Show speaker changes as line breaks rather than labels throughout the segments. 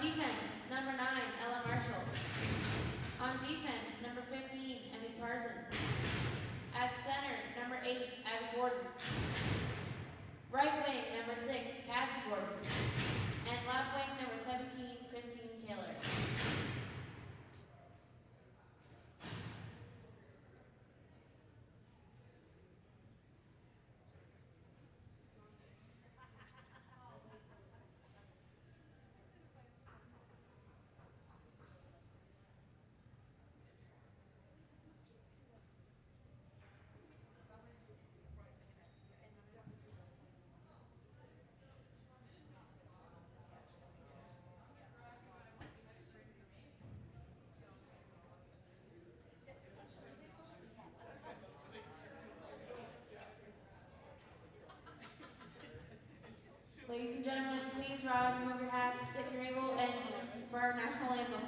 defense, number 9, Ella Marshall. On defense, number 15, Emmy Parsons. At center, number 8, Abby Gordon. Right wing, number 6, Cassie Gordon. And left wing, number 17, Christine Taylor. Ladies and gentlemen, please rise, remove your hats if you're able, and for our national anthem.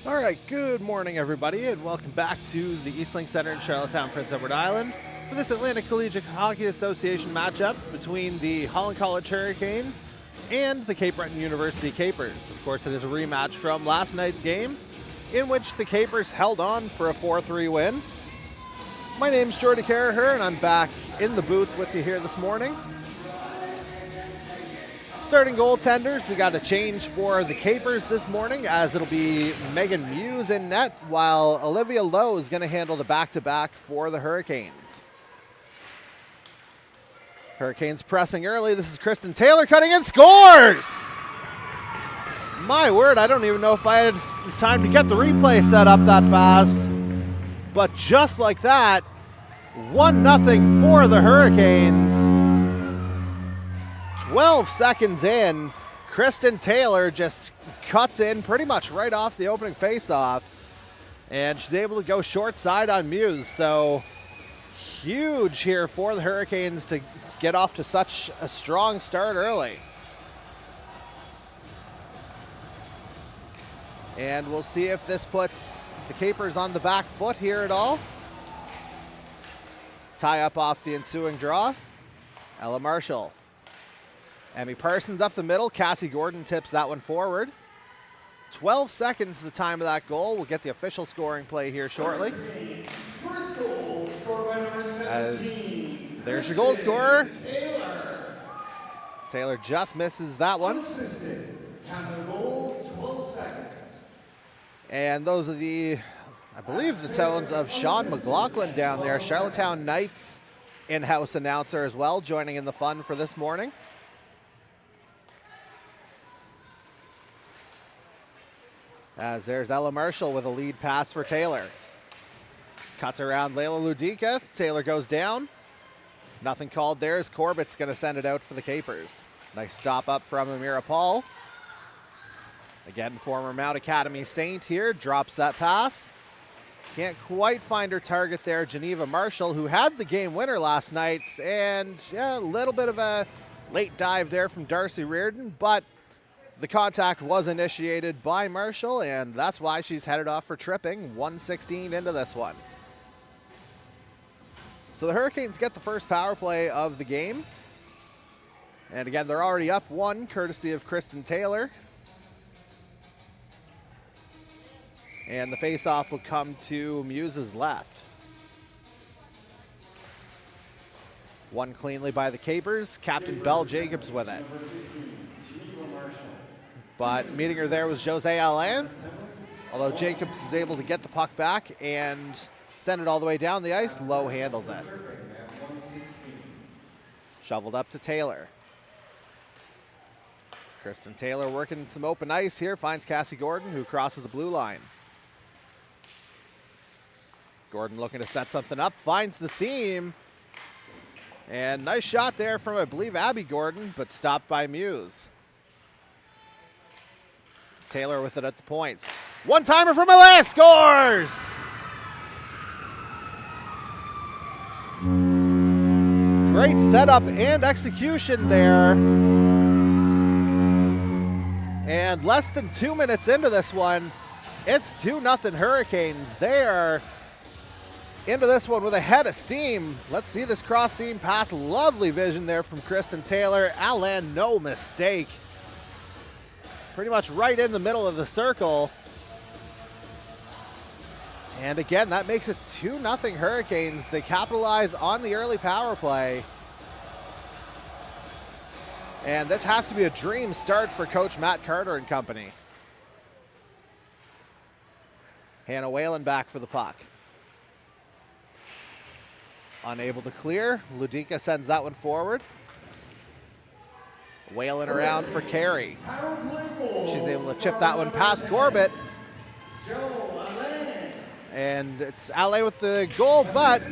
All right, good morning, everybody, and welcome back to the Eastlink Center in Charlottetown, Prince Edward Island for this Atlantic Collegiate Hockey Association matchup between the Holland College Hurricanes and the Cape Breton University Capers. Of course, it is a rematch from last night's game in which the Capers held on for a 4-3 win. My name's Jordy Carraher, and I'm back in the booth with you here this morning. Starting goaltenders, we got a change for the Capers this morning, as it'll be Megan Muse in net, while Olivia Lowe is going to handle the back-to-back for the Hurricanes. Hurricanes pressing early. This is Kristen Taylor cutting and scores! My word, I don't even know if I had time to get the replay set up that fast. But just like that, 1-0 for the Hurricanes. 12 seconds in, Kristen Taylor just cuts in pretty much right off the opening faceoff, and she's able to go short side on Muse. So huge here for the Hurricanes to get off to such a strong start early. And we'll see if this puts the Capers on the back foot here at all. Tie up off the ensuing draw. Ella Marshall. Emmy Parsons up the middle. Cassie Gordon tips that one forward. 12 seconds the time of that goal. We'll get the official scoring play here shortly.
First goal scored by number 17.
There's your goal scorer. Taylor just misses that one.
Unassisted. Time of the goal, 12 seconds.
And those are the, I believe, the tones of Sean McLaughlin down there. Charlottetown Knights in-house announcer as well, joining in the fun for this morning. As there's Ella Marshall with a lead pass for Taylor. Cuts around Layla Ludica. Taylor goes down. Nothing called there as Corbett's going to send it out for the Capers. Nice stop up from Amira Paul. Again, former Mount Academy Saint here. Drops that pass. Can't quite find her target there, Geneva Marshall, who had the game winner last night. And yeah, a little bit of a late dive there from Darcy Reardon, but the contact was initiated by Marshall, and that's why she's headed off for tripping. 1:16 into this one. So the Hurricanes get the first power play of the game. And again, they're already up one, courtesy of Kristen Taylor. And the faceoff will come to Muse's left. Won cleanly by the Capers. Captain Belle Jacobs with it. But meeting her there was Jose Alain. Although Jacobs is able to get the puck back and send it all the way down the ice. Lowe handles it. Shoveled up to Taylor. Kristen Taylor working some open ice here. Finds Cassie Gordon, who crosses the blue line. Gordon looking to set something up. Finds the seam. And nice shot there from, I believe, Abby Gordon, but stopped by Muse. Taylor with it at the points. One-timer from Malaya, scores! Great setup and execution there. And less than 2 minutes into this one, it's 2-0 Hurricanes. They are into this one with a head of steam. Let's see this cross seam pass. Lovely vision there from Kristen Taylor. Alain, no mistake. Pretty much right in the middle of the circle. And again, that makes it 2-0 Hurricanes. They capitalize on the early power play. And this has to be a dream start for Coach Matt Carter and company. Hannah Whalen back for the puck. Unable to clear. Ludica sends that one forward. Whalen around for Carey. She's able to chip that one past Corbett. And it's Alain with the goal, but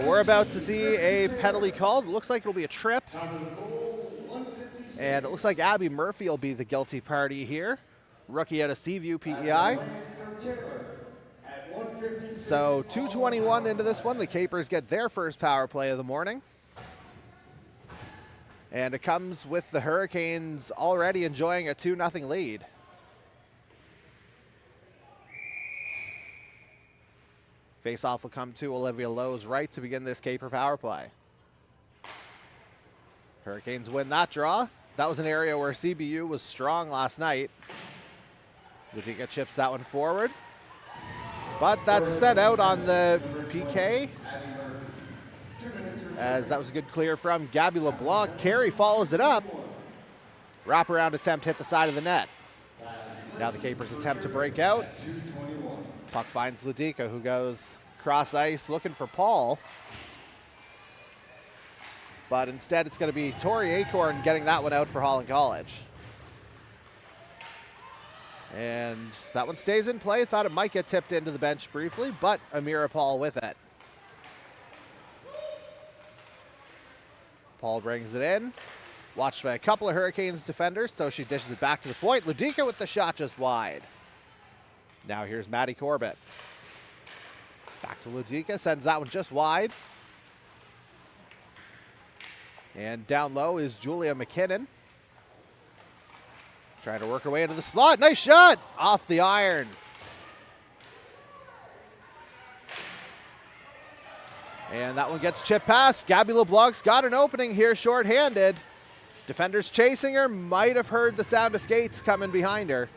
we're about to see a penalty called. It looks like it'll be a trip. And it looks like Abby Murphy will be the guilty party here. Rookie out of CBU PEI. So 2:21 into this one. The Capers get their first power play of the morning. And it comes with the Hurricanes already enjoying a 2-0 lead. Faceoff will come to Olivia Lowe's right to begin this Caper power play. Hurricanes win that draw. That was an area where CBU was strong last night. Ludica chips that one forward. But that's set out on the PK, as that was a good clear from Gabby LeBlanc. Carey follows it up. Wraparound attempt hit the side of the net. Now the Capers attempt to break out. Puck finds Ludica, who goes cross ice looking for Paul. But instead it's going to be Tori Acorn getting that one out for Holland College. And that one stays in play. Thought it might get tipped into the bench briefly, but Amira Paul with it. Paul brings it in. Watched by a couple of Hurricanes defenders, so she dishes it back to the point. Ludica with the shot just wide. Now here's Maddie Corbett. Back to Ludica, sends that one just wide. And down low is Julia McKinnon. Trying to work her way into the slot. Nice shot! Off the iron. And that one gets chipped past. Gabby LeBlanc's got an opening here, shorthanded. Defenders chasing her. Might have heard the sound of skates coming behind her.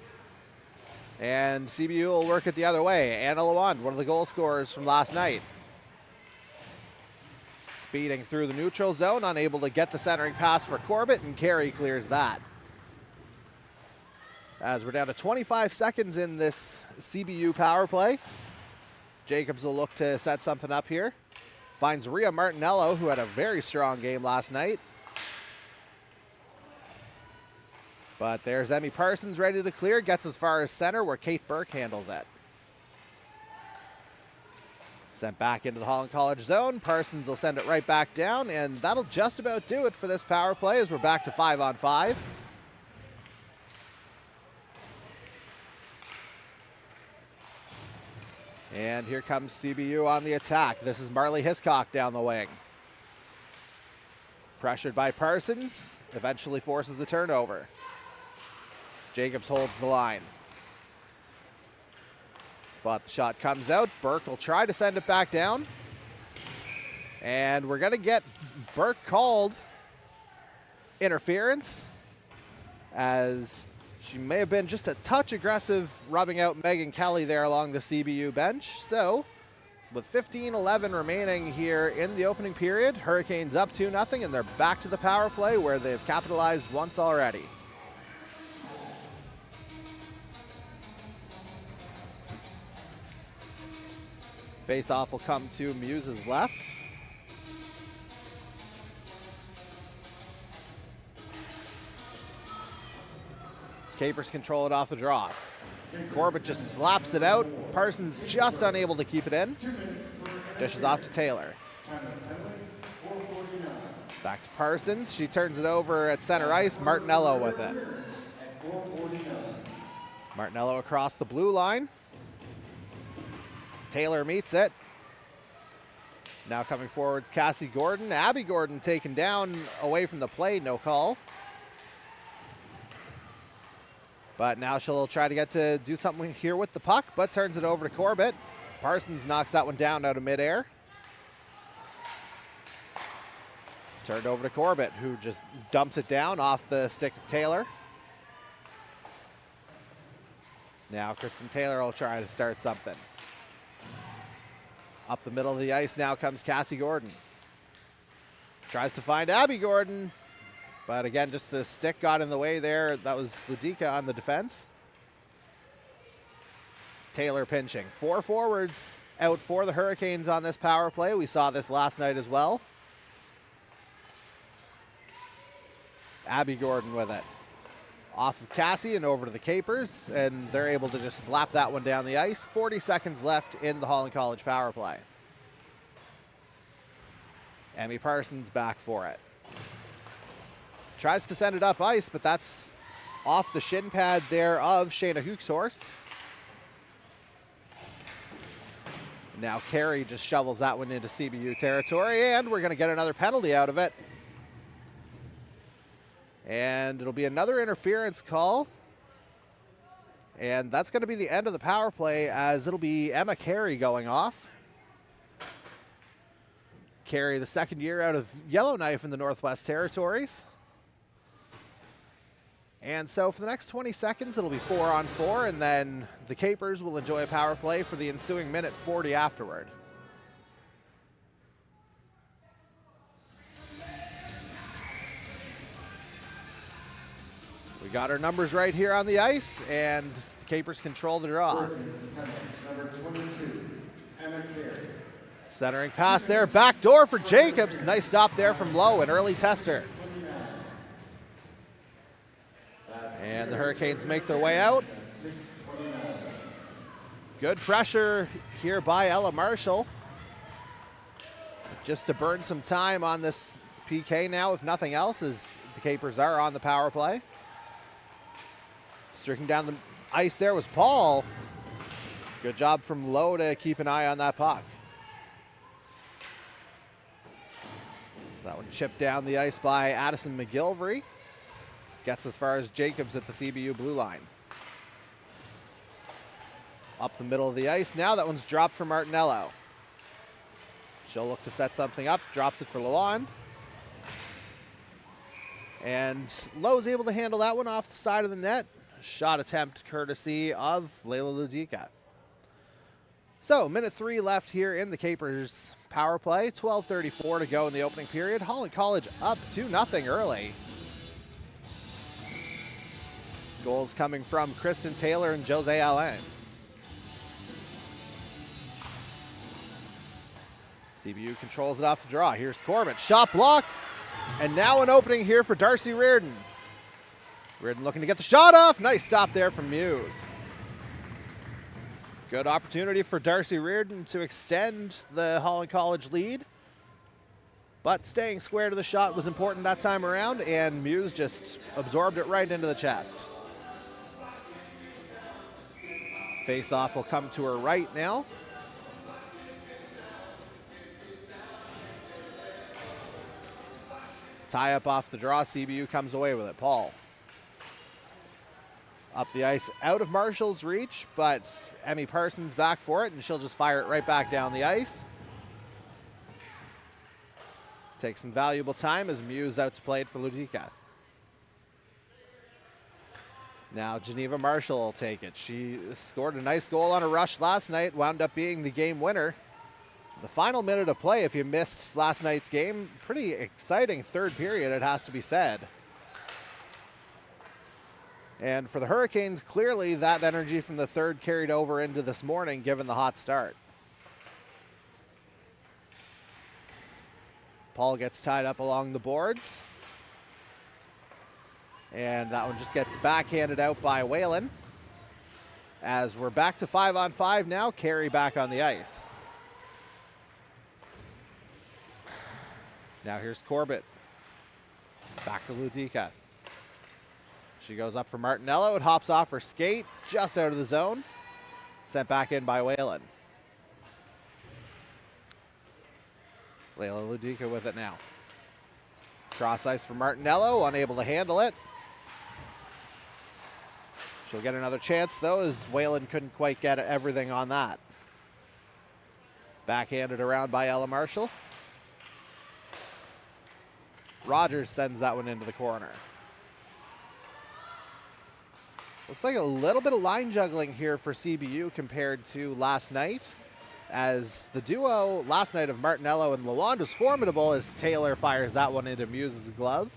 And CBU will work it the other way. Anna Lawand, one of the goal scorers from last night. Speeding through the neutral zone, unable to get the centering pass for Corbett, and Carey clears that. As we're down to 25 seconds in this CBU power play. Jacobs will look to set something up here. Finds Rhea Martinello, who had a very strong game last night. But there's Emmy Parsons ready to clear. Gets as far as center where Kate Burke handles it. Sent back into the Holland College zone. Parsons will send it right back down, and that'll just about do it for this power play as we're back to 5-on-5. And here comes CBU on the attack. This is Marley Hiscock down the wing. Pressured by Parsons, eventually forces the turnover. Jacobs holds the line. But the shot comes out. Burke will try to send it back down. And we're going to get Burke called interference, as she may have been just a touch aggressive rubbing out Megan Kelly there along the CBU bench. So with 15-11 remaining here in the opening period, Hurricanes up 2-0, and they're back to the power play where they've capitalized once already. Face-off will come to Muse's left. Capers control it off the draw. Corbett just slaps it out. Parsons just unable to keep it in. Dishes off to Taylor. Back to Parsons. She turns it over at center ice. Martinello with it. Martinello across the blue line. Taylor meets it. Now coming forward, Cassie Gordon. Abby Gordon taken down away from the play, no call. But now she'll try to get to do something here with the puck, but turns it over to Corbett. Parsons knocks that one down out of midair. Turned over to Corbett, who just dumps it down off the stick of Taylor. Now Kristen Taylor will try to start something. Up the middle of the ice now comes Cassie Gordon. Tries to find Abby Gordon, but again, just the stick got in the way there. That was Ludika on the defense. Taylor pinching. 4 forwards out for the Hurricanes on this power play. We saw this last night as well. Abby Gordon with it. Off of Cassie and over to the Capers, and they're able to just slap that one down the ice. 40 seconds left in the Holland College power play. Emmy Parsons back for it. Tries to send it up ice, but that's off the shin pad there of Shayna Hookshorse. Now Carey just shovels that one into CBU territory, and we're going to get another penalty out of it. And it'll be another interference call. And that's going to be the end of the power play, as it'll be Emma Carey going off. Carey, the second year out of Yellowknife in the Northwest Territories. And so for the next 20 seconds, it'll be 4-on-4, and then the Capers will enjoy a power play for the ensuing minute 40 afterward. We got our numbers right here on the ice, and the Capers control the draw.
Number 22, Emma Carey.
Centering pass there, back door for Jacobs. Nice stop there from Lowe, an early tester. And the Hurricanes make their way out. Good pressure here by Ella Marshall. Just to burn some time on this PK now, if nothing else, as the Capers are on the power play. Streaking down the ice there was Paul. Good job from Lowe to keep an eye on that puck. That one chipped down the ice by Addison McGilvery. Gets as far as Jacobs at the CBU blue line. Up the middle of the ice. Now that one's dropped for Martinello. She'll look to set something up. Drops it for Lalonde. And Lowe's able to handle that one off the side of the net. Shot attempt courtesy of Layla Ludika. So, minute 3 left here in the Capers power play. 12:34 to go in the opening period. Holland College up 2-0 early. Goals coming from Kristen Taylor and Jose Allen. CBU controls it off the draw. Here's Corbett. Shot blocked. And now an opening here for Darcy Reardon. Reardon looking to get the shot off. Nice stop there from Muse. Good opportunity for Darcy Reardon to extend the Holland College lead. But staying square to the shot was important that time around, and Muse just absorbed it right into the chest. Face-off will come to her right now. Tie up off the draw. CBU comes away with it. Paul. Up the ice, out of Marshall's reach, but Emmy Parsons back for it, and she'll just fire it right back down the ice. Takes some valuable time as Muse out to play it for Ludica. Now Geneva Marshall will take it. She scored a nice goal on a rush last night, wound up being the game winner. The final minute of play, if you missed last night's game, pretty exciting third period, it has to be said. And for the Hurricanes, clearly that energy from the third carried over into this morning, given the hot start. Paul gets tied up along the boards. And that one just gets backhanded out by Whalen. As we're back to 5-on-5 now, Carey back on the ice. Now here's Corbett. Back to Ludica. She goes up for Martinello. It hops off her skate, just out of the zone. Sent back in by Whalen. Layla Ludica with it now. Cross ice for Martinello, unable to handle it. She'll get another chance, though, as Whalen couldn't quite get everything on that. Backhanded around by Ella Marshall. Rogers sends that one into the corner. Looks like a little bit of line juggling here for CBU compared to last night, as the duo last night of Martinello and Lalonde was formidable as Taylor fires that one into Muse's glove.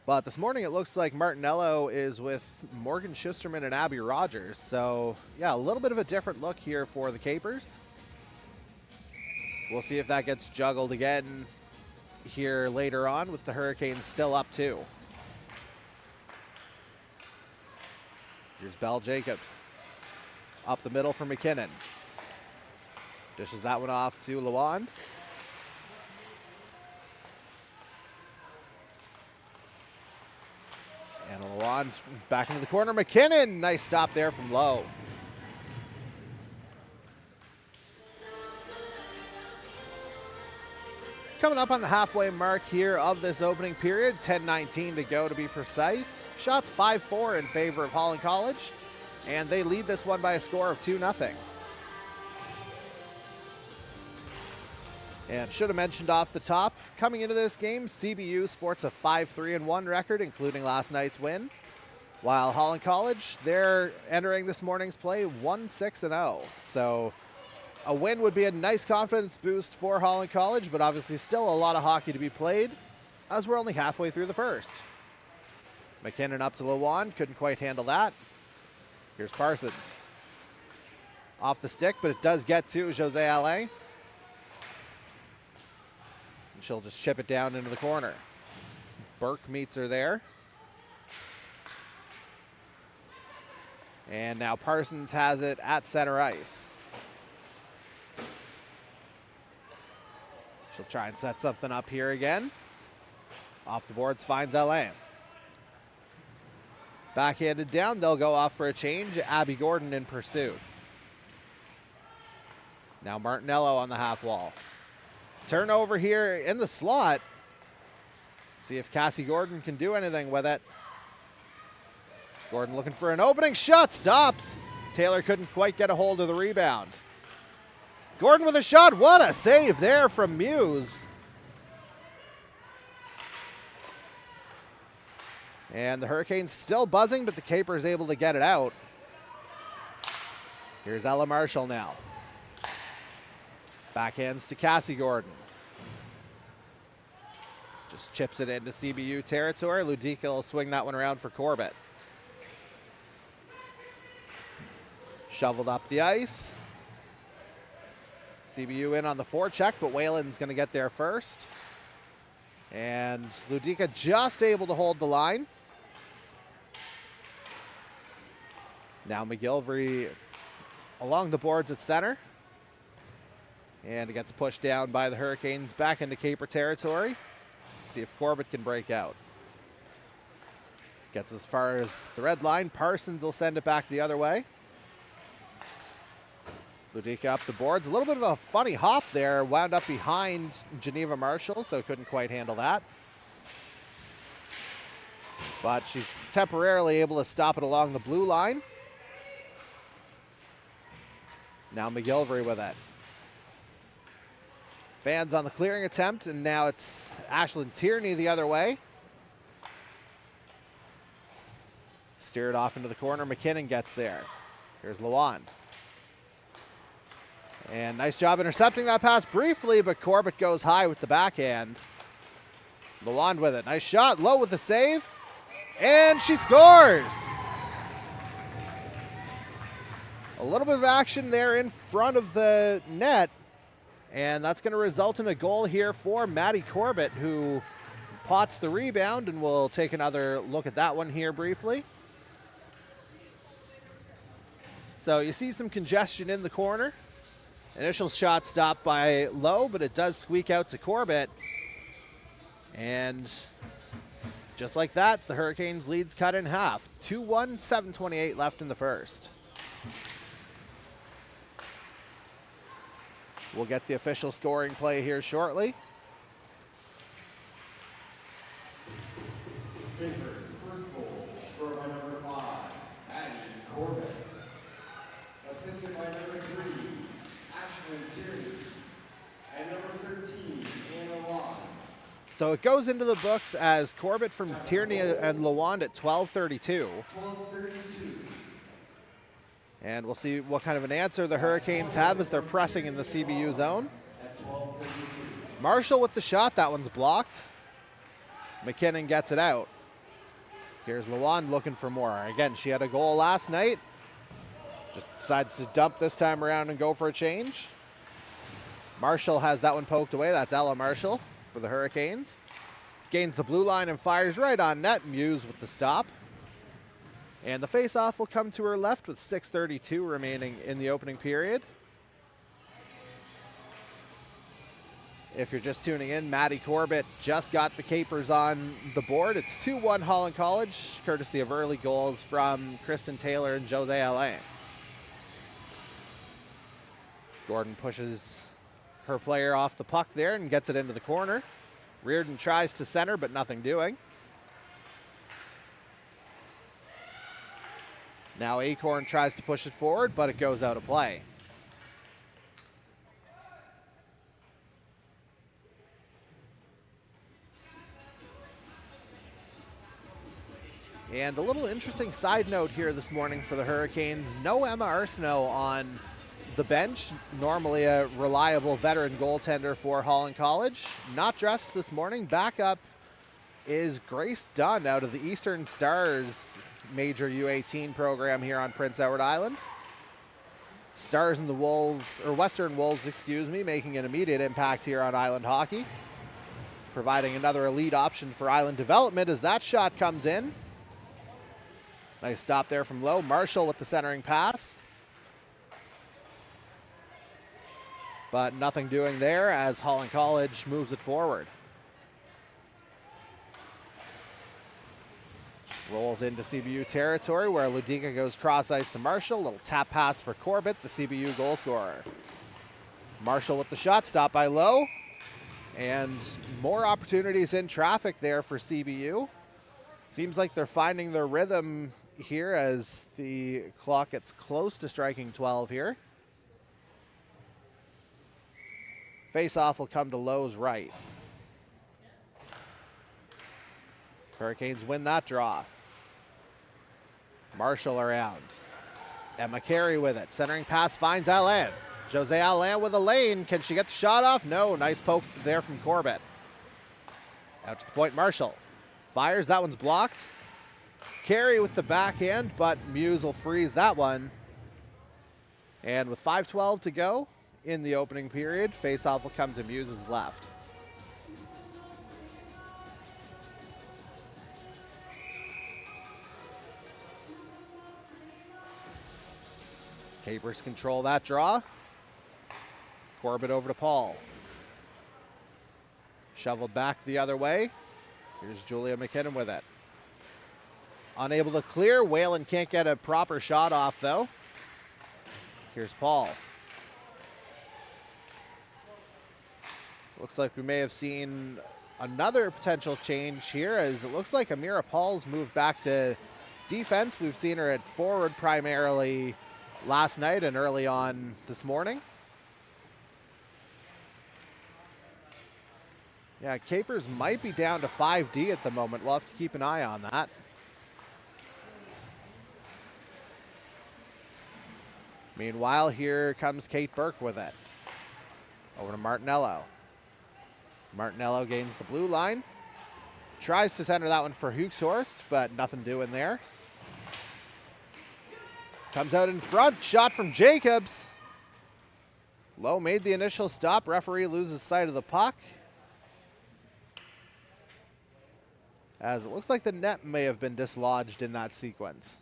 But this morning it looks like Martinello is with Morgan Schusterman and Abby Rogers. So yeah, a little bit of a different look here for the Capers. We'll see if that gets juggled again here later on with the Hurricanes still up 2. Here's Belle Jacobs. Up the middle for McKinnon. Dishes that one off to Lalonde. And Lalonde back into the corner. McKinnon, nice stop there from Lowe. Coming up on the halfway mark here of this opening period, 10:19 to go to be precise. Shots 5-4 in favor of Holland College, and they lead this one by a score of 2-0. And should have mentioned off the top, coming into this game, CBU sports a 5-3-1 record, including last night's win. While Holland College, they're entering this morning's play 1-6-0. So a win would be a nice confidence boost for Holland College, but obviously still a lot of hockey to be played, as we're only halfway through the first. McKinnon up to Lalonde, couldn't quite handle that. Here's Parsons. Off the stick, but it does get to Jose Alain. And she'll just chip it down into the corner. Burke meets her there. And now Parsons has it at center ice. She'll try and set something up here again. Off the boards, finds Alain. Backhanded down, they'll go off for a change. Abby Gordon in pursuit. Now Martinello on the half wall. Turnover here in the slot. See if Cassie Gordon can do anything with it. Gordon looking for an opening shot, stops. Taylor couldn't quite get a hold of the rebound. Gordon with a shot, what a save there from Muse. And the Hurricanes still buzzing, but the Capers able to get it out. Here's Ella Marshall now. Backhands to Cassie Gordon. Just chips it into CBU territory. Ludica will swing that one around for Corbett. Shoveled up the ice. CBU in on the forecheck, but Whalen's going to get there first. And Ludica just able to hold the line. Now McGilvery along the boards at center. And it gets pushed down by the Hurricanes back into Caper territory. Let's see if Corbett can break out. Gets as far as the red line. Parsons will send it back the other way. Ludica up the boards. A little bit of a funny hop there. Wound up behind Geneva Marshall, so couldn't quite handle that. But she's temporarily able to stop it along the blue line. Now McGilvery with it. Fans on the clearing attempt, and now it's Ashlyn Tierney the other way. Steered off into the corner. McKinnon gets there. Here's Lawan. And nice job intercepting that pass briefly, but Corbett goes high with the backhand. Lawan with it. Nice shot. Low with the save. And she scores. A little bit of action there in front of the net. And that's going to result in a goal here for Maddie Corbett, who pots the rebound, and we'll take another look at that one here briefly. So you see some congestion in the corner. Initial shot stopped by Lowe, but it does squeak out to Corbett. And just like that, the Hurricanes' lead's cut in half. 2-1, 7:28 left in the first. We'll get the official scoring play here shortly.
Capers' first goal, scored by number 5, Maddie Corbett. Assisted by number 3, Ashlyn Tierney. And number 13, Anna Lawn.
So it goes into the books as Corbett from Tierney and Lawand at 12:32.
12:32.
And we'll see what kind of an answer the Hurricanes have as they're pressing in the CBU zone.
At 12:32.
Marshall with the shot. That one's blocked. McKinnon gets it out. Here's Lawand looking for more. Again, she had a goal last night. Just decides to dump this time around and go for a change. Marshall has that one poked away. That's Ella Marshall for the Hurricanes. Gains the blue line and fires right on net. Muse with the stop. And the face-off will come to her left with 6:32 remaining in the opening period. If you're just tuning in, Maddie Corbett just got the Capers on the board. It's 2-1 Holland College, courtesy of early goals from Kristen Taylor and Jose Alain. Gordon pushes her player off the puck there and gets it into the corner. Reardon tries to center, but nothing doing. Now Acorn tries to push it forward, but it goes out of play. And a little interesting side note here this morning for the Hurricanes. No Emma Arsenault on the bench, normally a reliable veteran goaltender for Holland College. Not dressed this morning. Backup is Grace Dunn out of the Eastern Stars major U18 program here on Prince Edward Island. Stars and the Wolves, or Western Wolves, excuse me, making an immediate impact here on Island hockey. Providing another elite option for Island development as that shot comes in. Nice stop there from Lowe. Marshall with the centering pass. But nothing doing there as Holland College moves it forward. Rolls into CBU territory where Ludica goes cross ice to Marshall. Little tap pass for Corbett, the CBU goal scorer. Marshall with the shot, stopped by Lowe. And more opportunities in traffic there for CBU. Seems like they're finding their rhythm here as the clock gets close to striking 12 here. Face-off will come to Lowe's right. Hurricanes win that draw. Marshall around. Emma Carey with it. Centering pass finds Alain. Jose Alain with a lane. Can she get the shot off? No. Nice poke there from Corbett. Out to the point, Marshall. Fires. That one's blocked. Carey with the backhand, but Muse will freeze that one. And with 5:12 to go in the opening period, face-off will come to Muse's left. Capers control that draw. Corbett over to Paul. Shoveled back the other way. Here's Julia McKinnon with it. Unable to clear. Whalen can't get a proper shot off, though. Here's Paul. Looks like we may have seen another potential change here, as it looks like Amira Paul's moved back to defense. We've seen her at forward primarily last night and early on this morning. Yeah, Capers might be down to 5D at the moment. We'll have to keep an eye on that. Meanwhile, here comes Kate Burke with it. Over to Martinello. Martinello gains the blue line. Tries to center that one for Hoekshorst, but nothing doing there. Comes out in front. Shot from Jacobs. Lowe made the initial stop. Referee loses sight of the puck, as it looks like the net may have been dislodged in that sequence.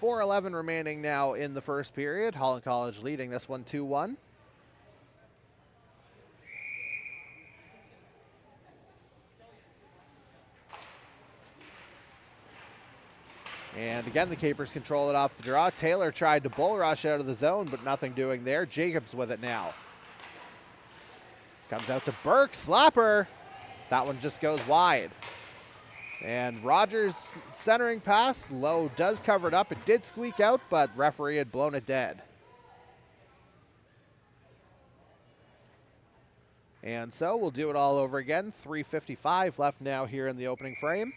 4:11 remaining now in the first period. Holland College leading this one 2-1. And again, the Capers control it off the draw. Taylor tried to bull rush out of the zone, but nothing doing there. Jacobs with it now. Comes out to Burke. Slapper. That one just goes wide. And Rogers centering pass. Lowe does cover it up. It did squeak out, but referee had blown it dead. And so we'll do it all over again. 3:55 left now here in the opening frame.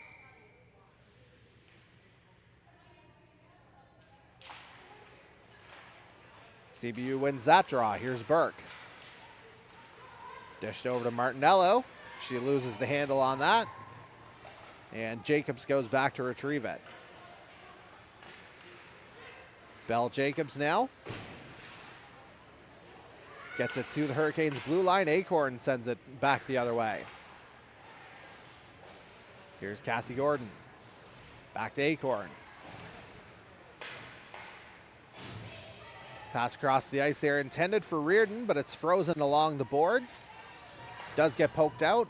CBU wins that draw. Here's Burke. Dished over to Martinello. She loses the handle on that. And Jacobs goes back to retrieve it. Bell Jacobs now. Gets it to the Hurricanes' blue line. Acorn sends it back the other way. Here's Cassie Gordon. Back to Acorn. Pass across the ice there, intended for Reardon, but it's frozen along the boards. Does get poked out.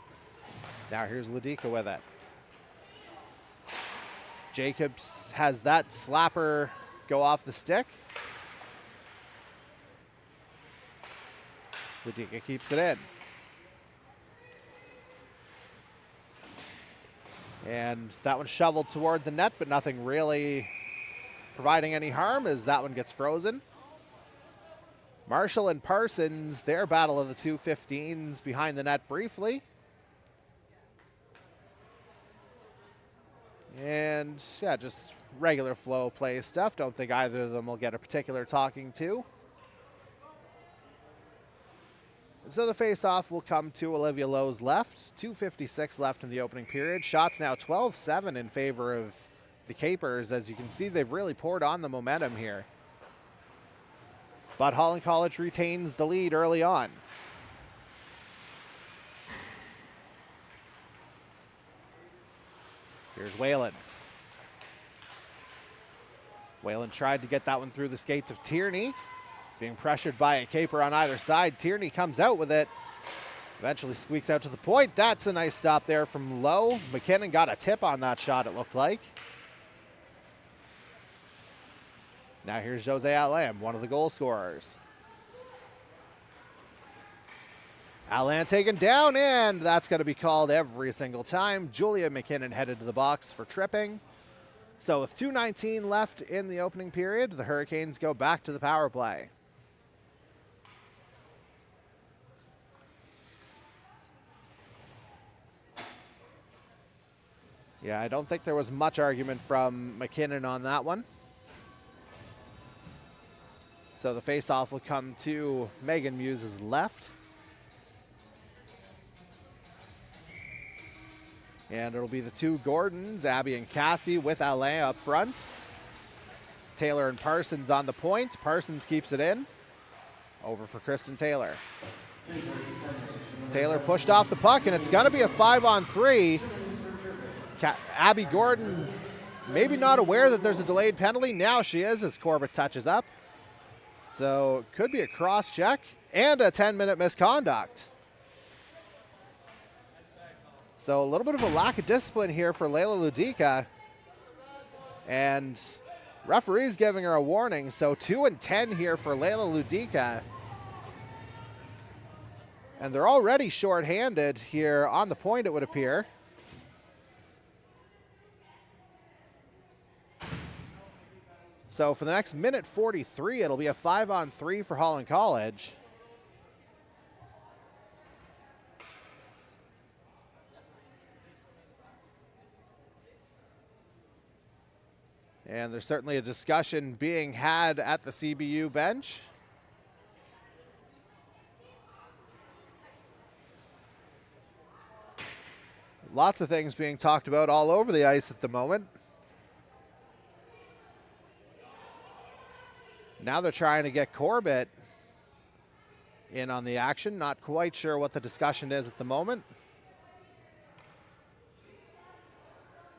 Now here's Ludika with it. Jacobs has that slapper go off the stick. Ludika keeps it in. And that one shoveled toward the net, but nothing really providing any harm as that one gets frozen. Marshall and Parsons, their battle of the 215s behind the net briefly. And yeah, just regular flow play stuff. Don't think either of them will get a particular talking to. And so the face-off will come to Olivia Lowe's left. 2:56 left in the opening period. Shots now 12-7 in favor of the Capers. As you can see, they've really poured on the momentum here. But Holland College retains the lead early on. Here's Whalen. Whalen tried to get that one through the skates of Tierney. Being pressured by a Caper on either side. Tierney comes out with it. Eventually squeaks out to the point. That's a nice stop there from Lowe. McKinnon got a tip on that shot, it looked like. Now here's Jose Alam, one of the goal scorers. Alan taken down, and that's going to be called every single time. Julia McKinnon headed to the box for tripping. So with 2:19 left in the opening period, the Hurricanes go back to the power play. Yeah, I don't think there was much argument from McKinnon on that one. So the face-off will come to Megan Muse's left. And it'll be the two Gordons, Abby and Cassie, with Alain up front. Taylor and Parsons on the point. Parsons keeps it in. Over for Kristen Taylor. Taylor pushed off the puck, and it's going to be a 5-on-3. Abby Gordon maybe not aware that there's a delayed penalty. Now she is as Corbett touches up. So could be a cross check and a 10-minute misconduct. So a little bit of a lack of discipline here for Layla Ludica. And referee's giving her a warning. So 2 and 10 here for Layla Ludica. And they're already shorthanded here on the point, it would appear. So for the next minute 43, it'll be a 5-on-3 for Holland College. And there's certainly a discussion being had at the CBU bench. Lots of things being talked about all over the ice at the moment. Now they're trying to get Corbett in on the action. Not quite sure what the discussion is at the moment.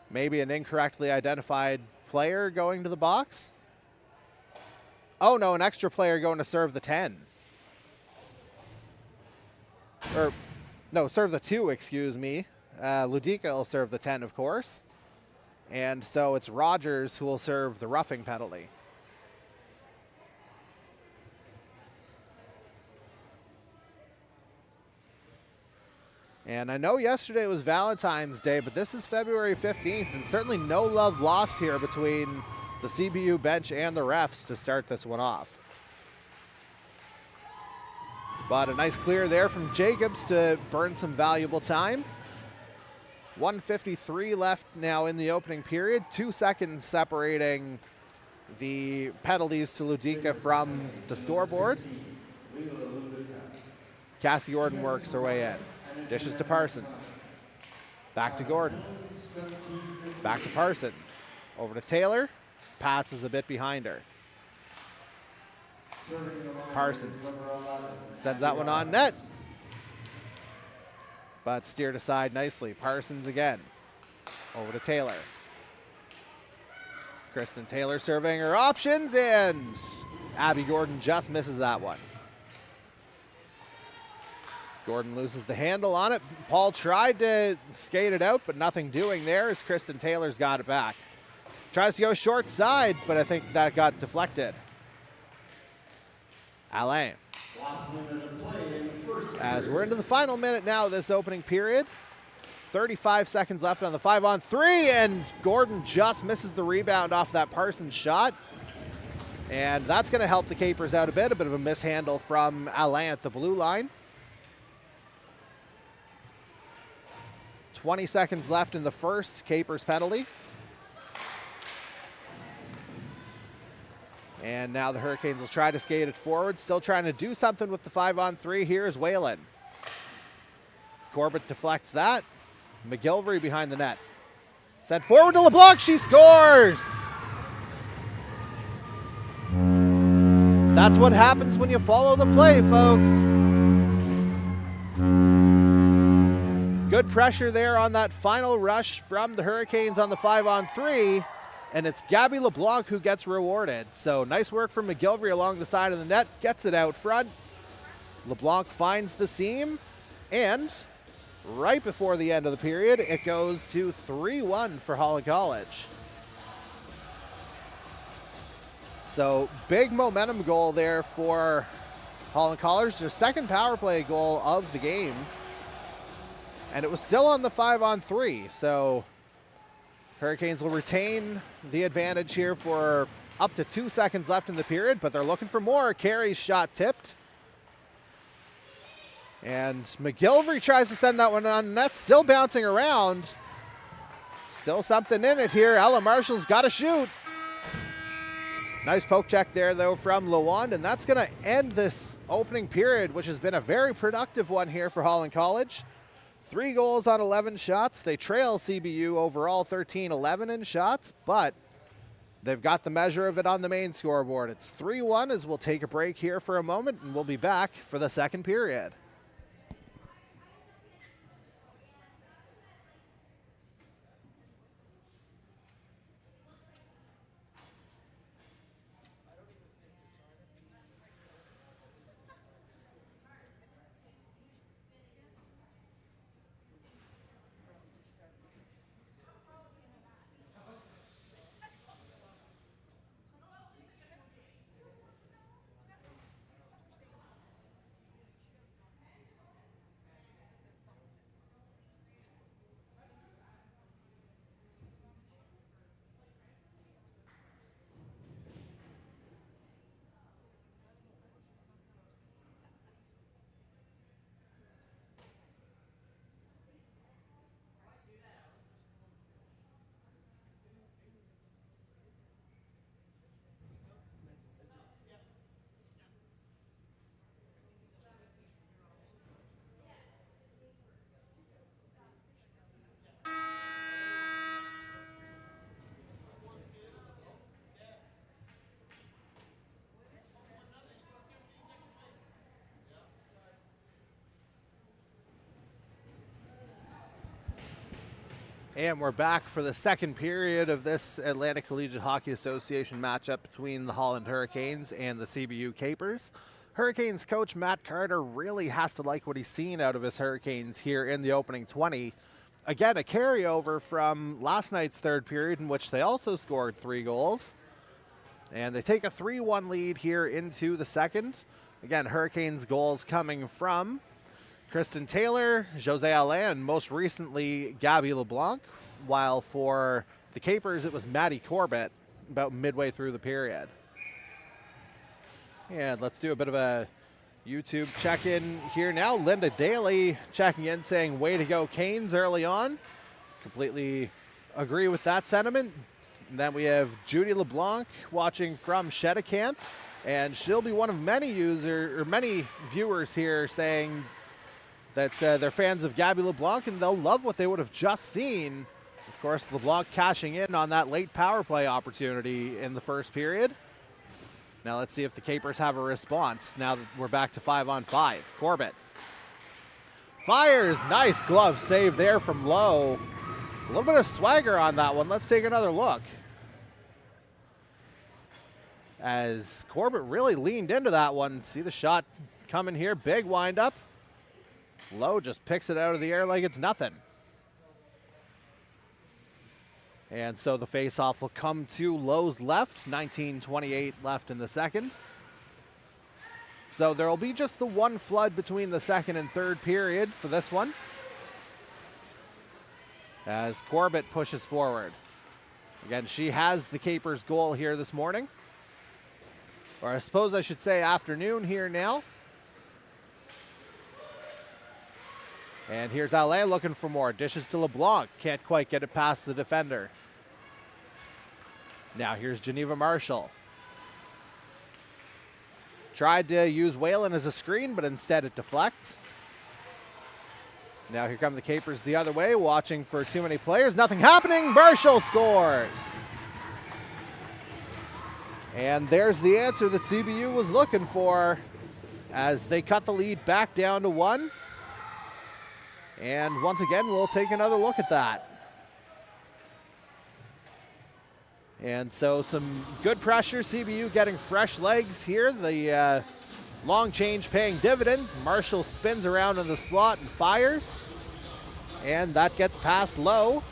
Maybe an incorrectly identified player going to the box. Oh no, an extra player going to serve the 10. Or, no, serve the 2, excuse me. Ludica will serve the 10, of course. And so it's Rogers who will serve the roughing penalty. And I know yesterday was Valentine's Day, but this is February 15th, and certainly no love lost here between the CBU bench and the refs to start this one off. But a nice clear there from Jacobs to burn some valuable time. 1:53 left now in the opening period. 2 seconds separating the penalties to Ludica from the scoreboard. Cassie Gordon works her way in. Dishes to Parsons. Back to Gordon. Back to Parsons. Over to Taylor. Passes a bit behind her. Parsons sends that one on net. But steered aside nicely. Parsons again. Over to Taylor. Kristen Taylor surveying her options, and Abby Gordon just misses that one. Gordon loses the handle on it. Paul tried to skate it out, but nothing doing there as Kristen Taylor's got it back. Tries to go short side, but I think that got deflected. Alain. As we're into the final minute now of this opening period. 35 seconds left on the 5-on-3, and Gordon just misses the rebound off that Parsons shot. And that's going to help the Capers out a bit of a mishandle from Alain at the blue line. 20 seconds left in the first Capers penalty. And now the Hurricanes will try to skate it forward. Still trying to do something with the 5-on-3. Here's Whalen. Corbett deflects that. McGilvery behind the net. Sent forward to LeBlanc. She scores! That's what happens when you follow the play, folks. Good pressure there on that final rush from the Hurricanes on the 5-on-3. And it's Gabby LeBlanc who gets rewarded. So nice work from McGilvery along the side of the net. Gets it out front. LeBlanc finds the seam. And right before the end of the period, it goes to 3-1 for Holland College. So big momentum goal there for Holland College. Their second power play goal of the game. And it was still on the 5-on-3. So Hurricanes will retain the advantage here for up to 2 seconds left in the period, but they're looking for more. Carey's shot tipped. And McGilvery tries to send that one on net, still bouncing around. Still something in it here. Ella Marshall's got to shoot. Nice poke check there, though, from LaWand, and that's going to end this opening period, which has been a very productive one here for Holland College. 3 goals on 11 shots. They trail CBU overall 13-11 in shots, but they've got the measure of it on the main scoreboard. It's 3-1 as we'll take a break here for a moment, and we'll be back for the second period. And we're back for the second period of this Atlantic Collegiate Hockey Association matchup between the Holland Hurricanes and the CBU Capers. Hurricanes coach Matt Carter really has to like what he's seen out of his Hurricanes here in the opening 20. Again, a carryover from last night's third period in which they also scored 3 goals. And they take a 3-1 lead here into the second. Again, Hurricanes goals coming from Kristen Taylor, Jose Alain, and most recently Gabby LeBlanc, while for the Capers it was Maddie Corbett about midway through the period. And let's do a bit of a YouTube check-in here now. Linda Daly checking in saying, way to go Canes early on. Completely agree with that sentiment. And then we have Judy LeBlanc watching from Shedicamp, and she'll be one of many viewers here saying that they're fans of Gabby LeBlanc and they'll love what they would have just seen. Of course, LeBlanc cashing in on that late power play opportunity in the first period. Now let's see if the Capers have a response now that we're back to 5-on-5. Corbett fires. Nice glove save there from Lowe. A little bit of swagger on that one. Let's take another look. As Corbett really leaned into that one. See the shot coming here. Big windup. Lowe just picks it out of the air like it's nothing. And so the faceoff will come to Lowe's left. 19:28 left in the second. So there will be just the one flood between the second and third period for this one, as Corbett pushes forward. Again, she has the Capers goal here this morning. Or I suppose I should say afternoon here now. And here's Alain looking for more. Dishes to LeBlanc. Can't quite get it past the defender. Now here's Geneva Marshall. Tried to use Whalen as a screen, but instead it deflects. Now here come the Capers the other way, watching for too many players. Nothing happening. Marshall scores. And there's the answer that CBU was looking for as they cut the lead back down to 1. And once again, we'll take another look at that. And so some good pressure. CBU getting fresh legs here. The long change paying dividends. Marshall spins around in the slot and fires. And that gets past Lowe.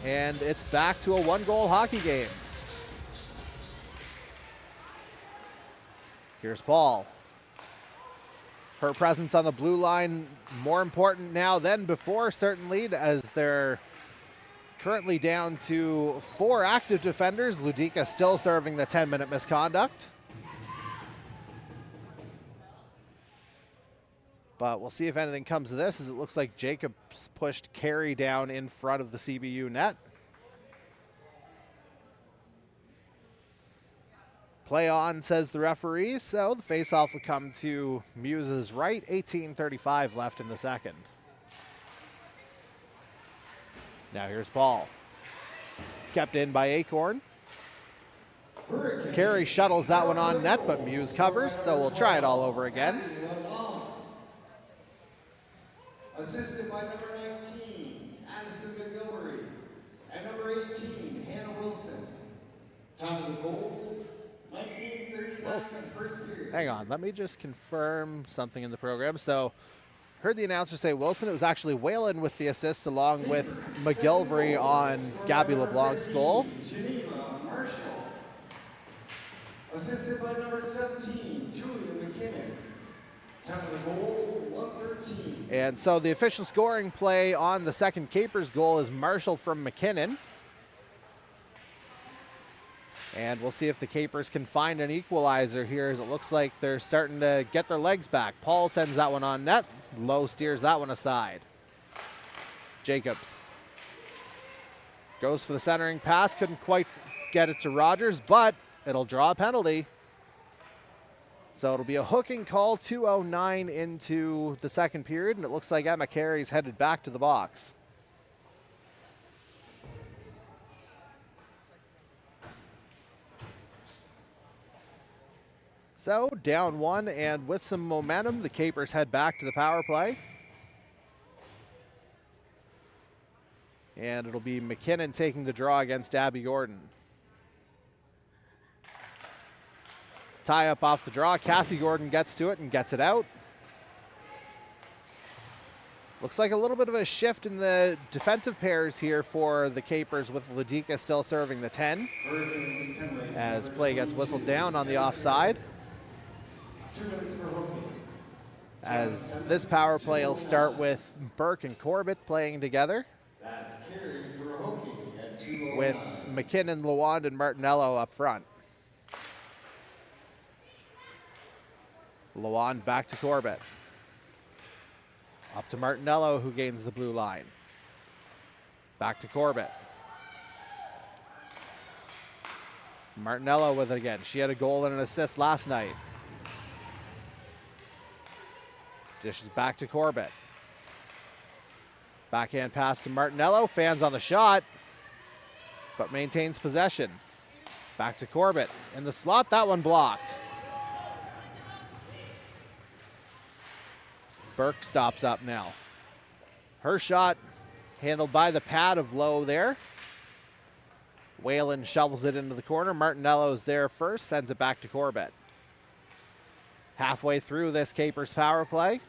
And it's back to a 1-goal hockey game. Here's Paul. Her presence on the blue line more important now than before, certainly, as they're currently down to 4 active defenders. Ludica still serving the 10-minute misconduct. But we'll see if anything comes of this, as it looks like Jacobs pushed Carey down in front of the CBU net. Play on, says the referee, so the faceoff will come to Muse's right. 18:35 left in the second. Now here's Paul. Kept in by Acorn. Carey shuttles that one on net, but Muse covers, so we'll try it all over again.
Assisted by number 19, Addison McGilvery, and number 18, Hannah Wilson. Time of the goal, 19:39 first period.
Hang on, let me just confirm something in the program. So, heard the announcer say Wilson. It was actually Whalen with the assist along with McGilvery on Gabby LeBlanc's goal.
Geneva Marshall. Assisted by number 17, Julia McKinnon. Time of the goal, 1:13.
And so the official scoring play on the second Capers goal is Marshall from McKinnon. And we'll see if the Capers can find an equalizer here, as it looks like they're starting to get their legs back. Paul sends that one on net. Lowe steers that one aside. Jacobs goes for the centering pass. Couldn't quite get it to Rogers, but it'll draw a penalty. So it'll be a hooking call, 2:09 into the second period, and it looks like Emma Carey's headed back to the box. So down 1, and with some momentum, the Capers head back to the power play. And it'll be McKinnon taking the draw against Abby Gordon. Tie up off the draw. Cassie Gordon gets to it and gets it out. Looks like a little bit of a shift in the defensive pairs here for the Capers, with Ladika still serving the 10 as play gets whistled down on the offside. As this power play will start with Burke and Corbett playing together, with McKinnon, Lawand, and Martinello up front. Lawand back to Corbett. Up to Martinello, who gains the blue line. Back to Corbett. Martinello with it again. She had a goal and an assist last night. Dishes back to Corbett. Backhand pass to Martinello. Fans on the shot, but maintains possession. Back to Corbett. In the slot, that one blocked. Burke stops up now. Her shot handled by the pad of Lowe there. Whalen shovels it into the corner. Martinello's there first, sends it back to Corbett. Halfway through this Capers power play.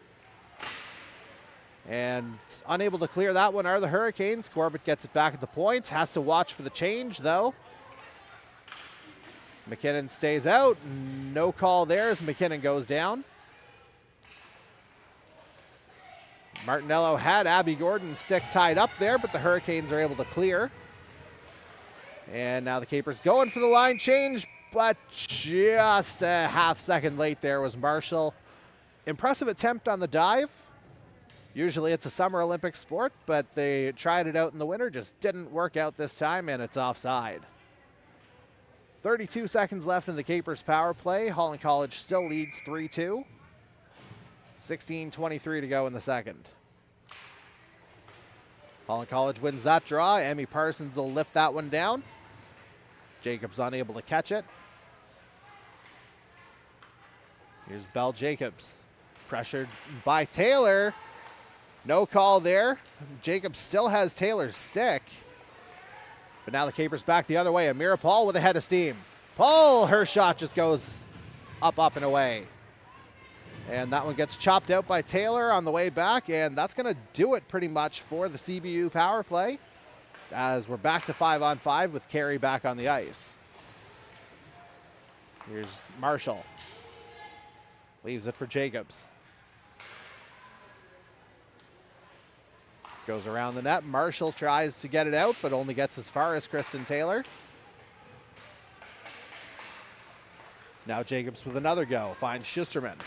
And unable to clear that one are the Hurricanes. Corbett gets it back at the point. Has to watch for the change, though. McKinnon stays out. No call there as McKinnon goes down. Martinello had Abby Gordon's stick tied up there, but the Hurricanes are able to clear. And now the Capers going for the line change, but just a half second late there was Marshall. Impressive attempt on the dive. Usually it's a Summer Olympic sport, but they tried it out in the winter, just didn't work out this time, and it's offside. 32 seconds left in the Capers power play. Holland College still leads 3-2. 16:23 to go in the second. Holland College wins that draw. Emmy Parsons will lift that one down. Jacobs unable to catch it. Here's Belle Jacobs. Pressured by Taylor. No call there. Jacobs still has Taylor's stick. But now the Capers back the other way. Amira Paul with a head of steam. Paul, her shot just goes up, and away. And that one gets chopped out by Taylor on the way back, and that's going to do it pretty much for the CBU power play, as we're back to 5-on-5 with Carey back on the ice. Here's Marshall. Leaves it for Jacobs. Goes around the net. Marshall tries to get it out, but only gets as far as Kristen Taylor. Now Jacobs with another go. Finds Schusterman.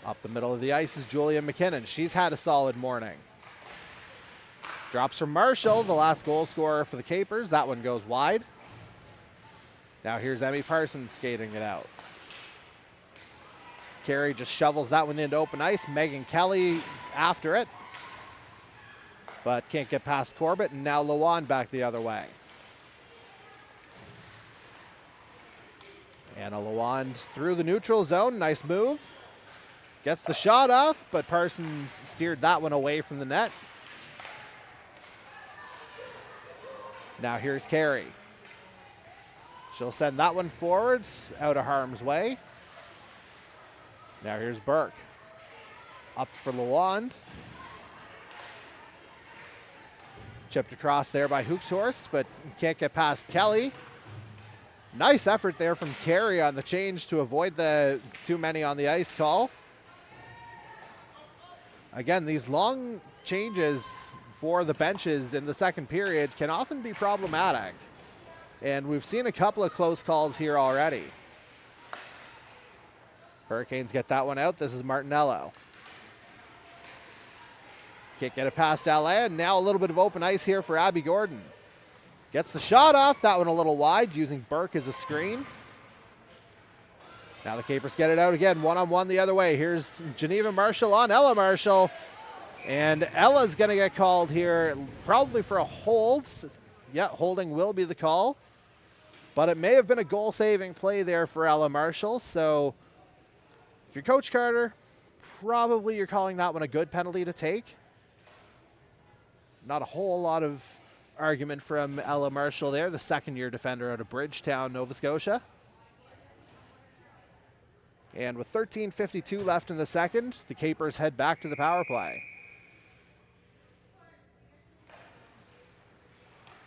Up the middle of the ice is Julia McKinnon. She's had a solid morning. Drops from Marshall, the last goal scorer for the Capers. That one goes wide. Now here's Emmy Parsons skating it out. Carey just shovels that one into open ice. Megan Kelly after it, but can't get past Corbett, and now Lawand back the other way. Anna Lawand through the neutral zone. Nice move. Gets the shot off, but Parsons steered that one away from the net. Now here's Carey. She'll send that one forward, out of harm's way. Now here's Burke. Up for Lawand. Chipped across there by Hookshorst, but can't get past Kelly. Nice effort there from Carey on the change to avoid the too many on the ice call. Again, these long changes for the benches in the second period can often be problematic. And we've seen a couple of close calls here already. Hurricanes get that one out. This is Martinello. Can't get it past LA, and now a little bit of open ice here for Abby Gordon. Gets the shot off, that one a little wide, using Burke as a screen. Now the Capers get it out again, one-on-one the other way. Here's Geneva Marshall on Ella Marshall. And Ella's going to get called here, probably for a hold. Yeah, holding will be the call. But it may have been a goal-saving play there for Ella Marshall. So if you're Coach Carter, probably you're calling that one a good penalty to take. not a whole lot of argument from Ella Marshall there, the second-year defender out of Bridgetown, Nova Scotia. And with 13:52 left in the second, the Capers head back to the power play.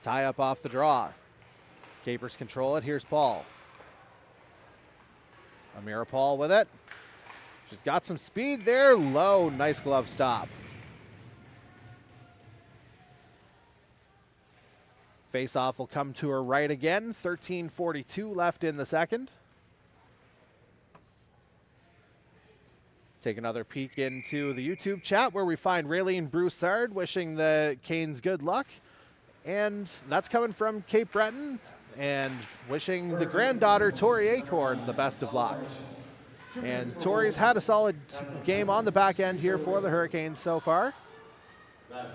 Tie up off the draw. Capers control it. Here's Paul. Amira Paul with it. She's got some speed there. Low. Nice glove stop. Face-off will come to her right again. 13:42 left in the second. Take another peek into the YouTube chat where we find Raylene Broussard wishing the Canes good luck. And that's coming from Cape Breton and wishing the granddaughter Tori Acorn the best of luck. And Tori's had a solid game on the back end here for the Hurricanes so far. But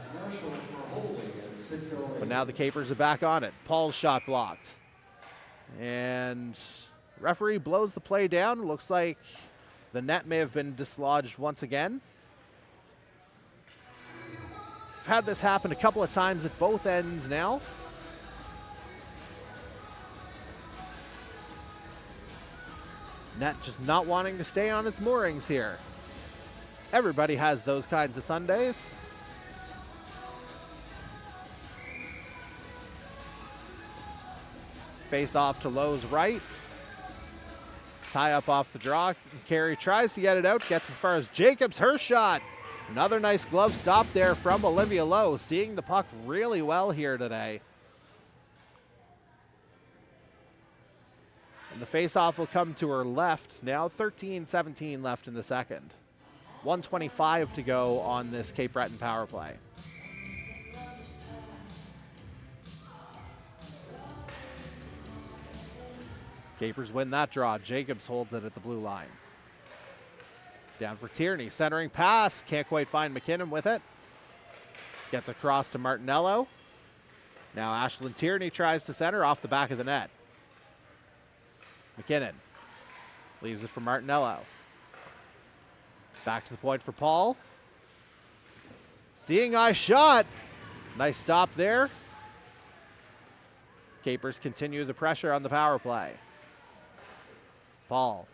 now the Capers are back on it. Paul's shot blocked. And referee blows the play down. Looks like the net may have been dislodged once again. I've had this happen a couple of times at both ends now. Net just not wanting to stay on its moorings here. Everybody has those kinds of Sundays. Face off to Lowe's right. Tie up off the draw. Carey tries to get it out, gets as far as Jacobs. Her shot. Another nice glove stop there from Olivia Lowe, seeing the puck really well here today. And the face-off will come to her left. Now 13:17 left in the second. 1:25 to go on this Cape Breton power play. Capers win that draw. Jacobs holds it at the blue line. Down for Tierney. Centering pass. Can't quite find McKinnon with it. Gets across to Martinello. Now Ashlyn Tierney tries to center off the back of the net. McKinnon leaves it for Martinello. Back to the point for Paul. Seeing eye shot. Nice stop there. Capers continue the pressure on the power play. Paul.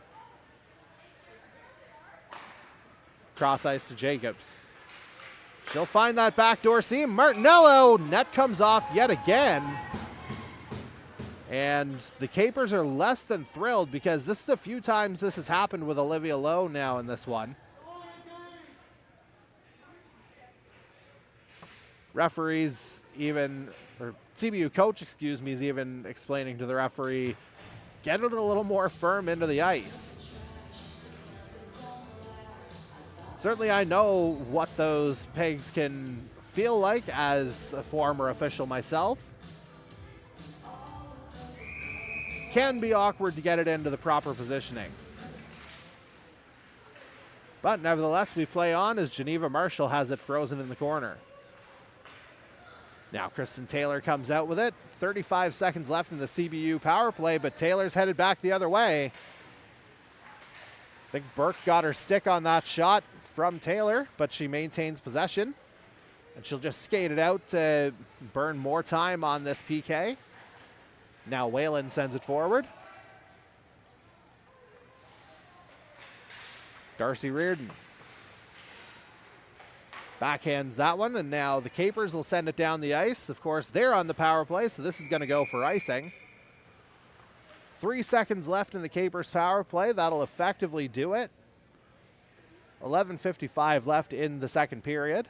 Cross ice to Jacobs. She'll find that backdoor seam. Martinello. Net comes off yet again. And the Capers are less than thrilled because this is a few times this has happened with Olivia Lowe now in this one. Referees even, or CBU coach, excuse me, is even explaining to the referee, get it a little more firm into the ice. Certainly I know what those pegs can feel like as a former official myself. Can be awkward to get it into the proper positioning. But nevertheless, we play on as Geneva Marshall has it frozen in the corner. Now Kristen Taylor comes out with it. 35 seconds left in the CBU power play, but Taylor's headed back the other way. I think Burke got her stick on that shot from Taylor, but she maintains possession. And she'll just skate it out to burn more time on this PK. Now Whalen sends it forward. Darcy Reardon backhands that one, and now the Capers will send it down the ice. Of course, they're on the power play, so this is going to go for icing. 3 seconds left in the Capers power play. That'll effectively do it. 11:55 left in the second period.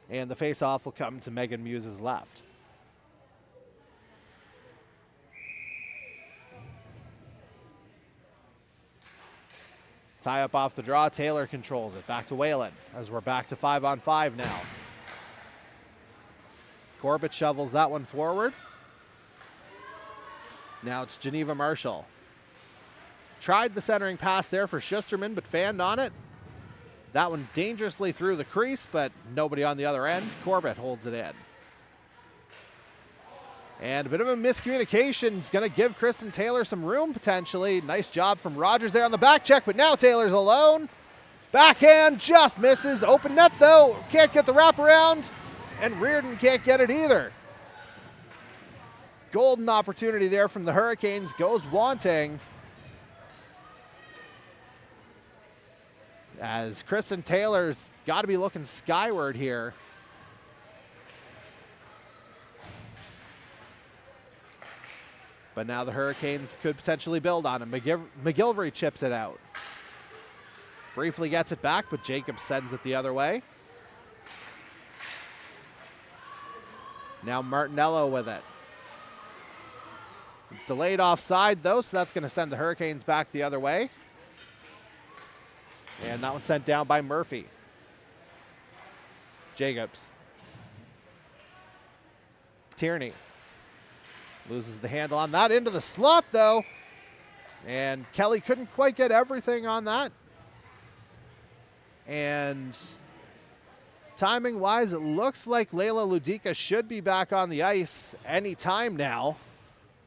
And the face-off will come to Megan Muse's left. Tie up off the draw. Taylor controls it. Back to Whalen as we're back to 5-on-5 now. Corbett shovels that one forward. Now it's Geneva Marshall. Tried the centering pass there for Schusterman, but fanned on it. That one dangerously through the crease, but nobody on the other end. Corbett holds it in. And a bit of a miscommunication is going to give Kristen Taylor some room potentially. Nice job from Rogers there on the back check, but now Taylor's alone. Backhand just misses. Open net though. Can't get the wraparound. And Reardon can't get it either. Golden opportunity there from the Hurricanes goes wanting. As Kristen Taylor's got to be looking skyward here. But now the Hurricanes could potentially build on him. McGillivray chips it out. Briefly gets it back, but Jacobs sends it the other way. Now Martinello with it. Delayed offside though, so that's going to send the Hurricanes back the other way. And that one sent down by Murphy. Jacobs. Tierney. Loses the handle on that into the slot though. And Kelly couldn't quite get everything on that. And timing wise, it looks like Layla Ludica should be back on the ice any time now.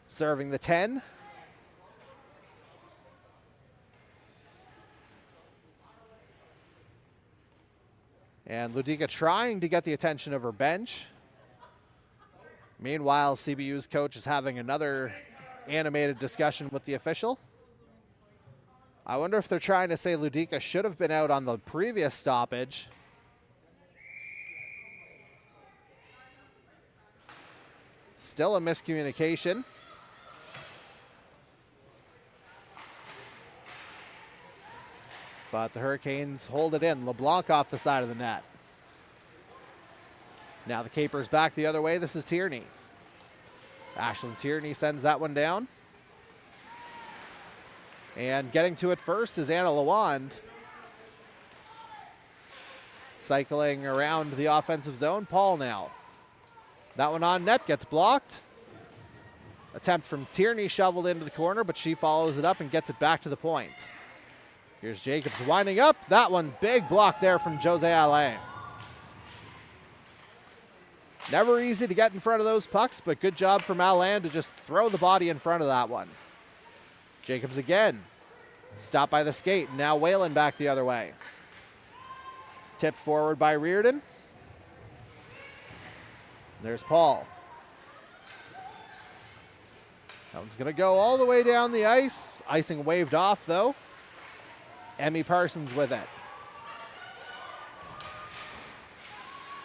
Serving the 10. And Ludica trying to get the attention of her bench. Meanwhile, CBU's coach is having another animated discussion with the official. I wonder if they're trying to say Ludica should have been out on the previous stoppage. Still a miscommunication. But the Hurricanes hold it in. LeBlanc off the side of the net. Now the Capers back the other way. This is Tierney. Ashlyn Tierney sends that one down. And getting to it first is Anna Lawand. Cycling around the offensive zone. Paul now. That one on net gets blocked. Attempt from Tierney shoveled into the corner, but she follows it up and gets it back to the point. Here's Jacobs winding up. That one, big block there from Jose Alain. Never easy to get in front of those pucks, but good job from Alain to just throw the body in front of that one. Jacobs again. Stopped by the skate. Now Whalen back the other way. Tipped forward by Reardon. There's Paul. That one's going to go all the way down the ice. Icing waved off, though. Emmy Parsons with it.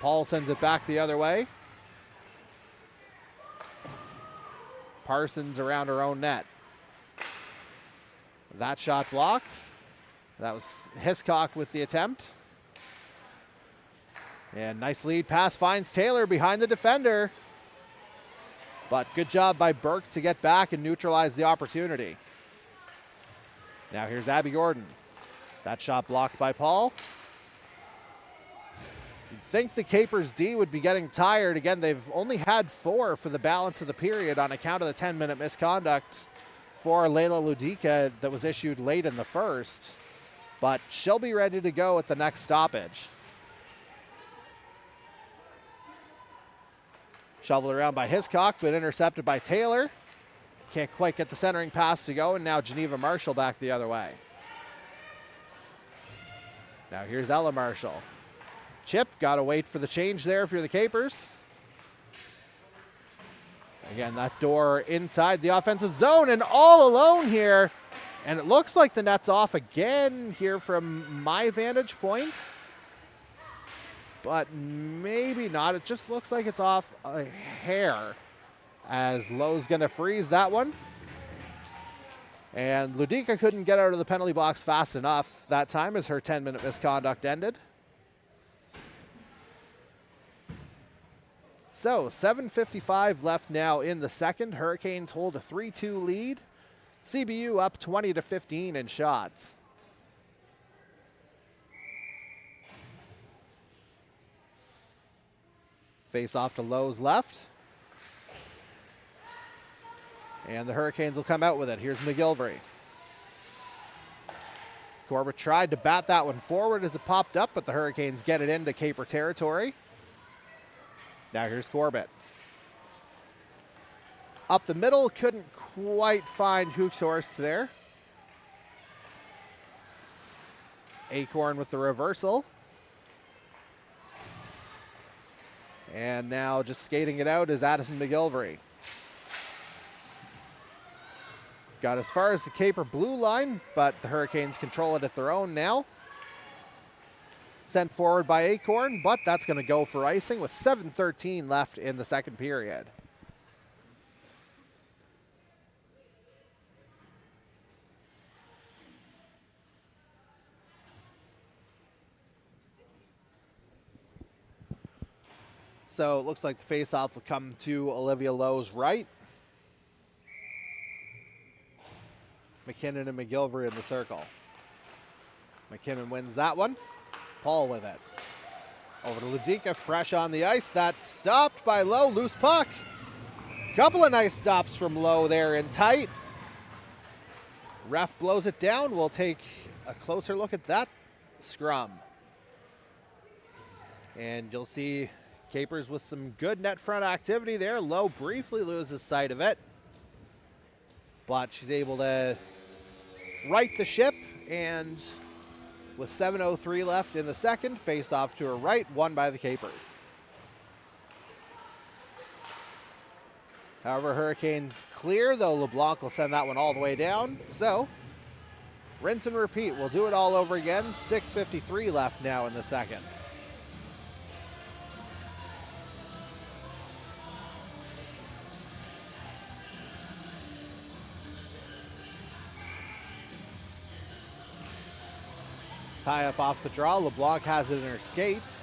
Paul sends it back the other way. Parsons around her own net. That shot blocked. That was Hiscock with the attempt. And nice lead pass finds Taylor behind the defender. But good job by Burke to get back and neutralize the opportunity. Now here's Abby Gordon. That shot blocked by Paul. You'd think the Capers D would be getting tired. Again, they've only had 4 for the balance of the period on account of the 10-minute misconduct for Layla Ludica that was issued late in the first. But she'll be ready to go at the next stoppage. Shoveled around by Hiscock, but intercepted by Taylor. Can't quite get the centering pass to go, and now Geneva Marshall back the other way. Now here's Ella Marshall. Chip, got to wait for the change there if you're the Capers. Again, that door inside the offensive zone and all alone here. And it looks like the net's off again here from my vantage point. But maybe not. It just looks like it's off a hair as Lowe's going to freeze that one. And Ludica couldn't get out of the penalty box fast enough that time as her 10-minute misconduct ended. So 7:55 left now in the second. Hurricanes hold a 3-2 lead. CBU up 20-15 in shots. Face off to Lowe's left. And the Hurricanes will come out with it. Here's McGillivray. Corbett tried to bat that one forward as it popped up, but the Hurricanes get it into Caper territory. Now here's Corbett. Up the middle, couldn't quite find Hookshorst there. Acorn with the reversal. And now just skating it out is Addison McGilvery. Got as far as the Caper blue line, but the Hurricanes control it at their own now. Sent forward by Acorn, but that's going to go for icing with 7:13 left in the second period. So it looks like the faceoff will come to Olivia Lowe's right. McKinnon and McGilvery in the circle. McKinnon wins that one. Paul with it. Over to Ludica, fresh on the ice. That's stopped by Lowe. Loose puck. Couple of nice stops from Lowe there in tight. Ref blows it down. We'll take a closer look at that scrum. And you'll see Capers with some good net front activity there. Lowe briefly loses sight of it, but she's able to right the ship, and with 7:03 left in the second, face off to her right, won by the Capers. However, Hurricanes clear, though LeBlanc will send that one all the way down. So, rinse and repeat. We'll do it all over again. 6:53 left now in the second. Tie up off the draw. LeBlanc has it in her skates.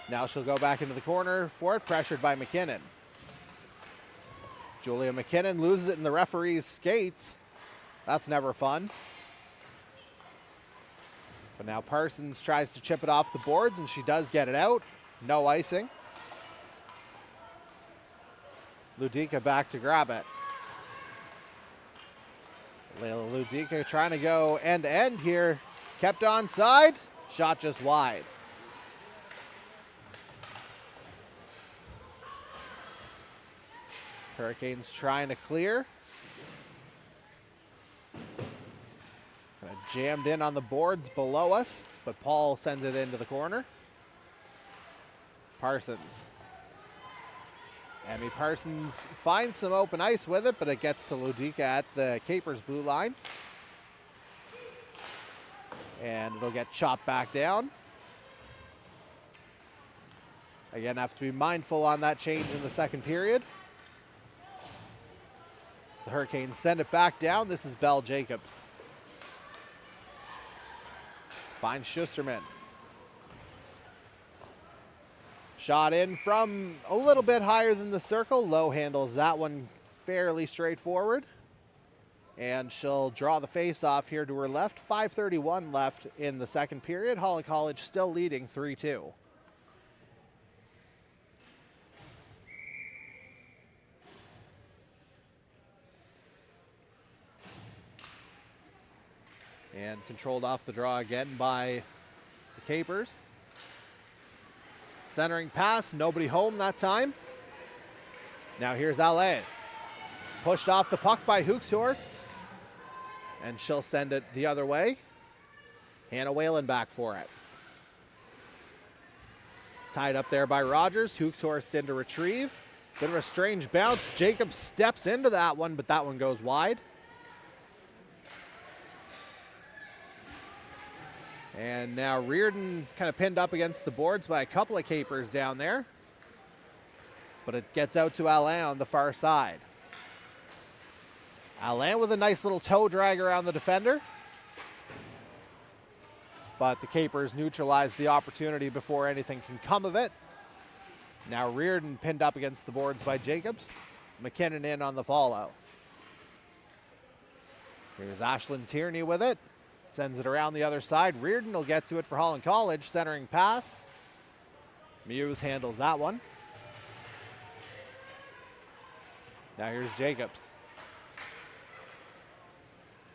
Now she'll go back into the corner for it, pressured by McKinnon. Julia McKinnon loses it in the referee's skates. That's never fun. But now Parsons tries to chip it off the boards, and she does get it out. No icing. Ludica back to grab it. Layla Ludica trying to go end-to-end here. Kept onside. Shot just wide. Hurricanes trying to clear. Kind of jammed in on the boards below us, but Paul sends it into the corner. Parsons. Emmy Parsons finds some open ice with it, but it gets to Ludica at the Capers blue line. And it'll get chopped back down. Again, have to be mindful on that change in the second period. As the Hurricanes send it back down, this is Belle Jacobs. Finds Schusterman. Shot in from a little bit higher than the circle. Lowe handles that one fairly straightforward. And she'll draw the face off here to her left. 5:31 left in the second period. Holland College still leading 3-2. And controlled off the draw again by the Capers. Centering pass, nobody home that time. Now here's Alain. Pushed off the puck by Hookshorst. And she'll send it the other way. Hannah Whalen back for it. Tied up there by Rogers. Hookshorst in to retrieve. Bit of a strange bounce. Jacob steps into that one, but that one goes wide. And now Reardon kind of pinned up against the boards by a couple of Capers down there. But it gets out to Alain on the far side. Alain with a nice little toe drag around the defender. But the Capers neutralize the opportunity before anything can come of it. Now Reardon pinned up against the boards by Jacobs. McKinnon in on the follow. Here's Ashlyn Tierney with it. Sends it around the other side. Reardon will get to it for Holland College. Centering pass. Muse handles that one. Now here's Jacobs.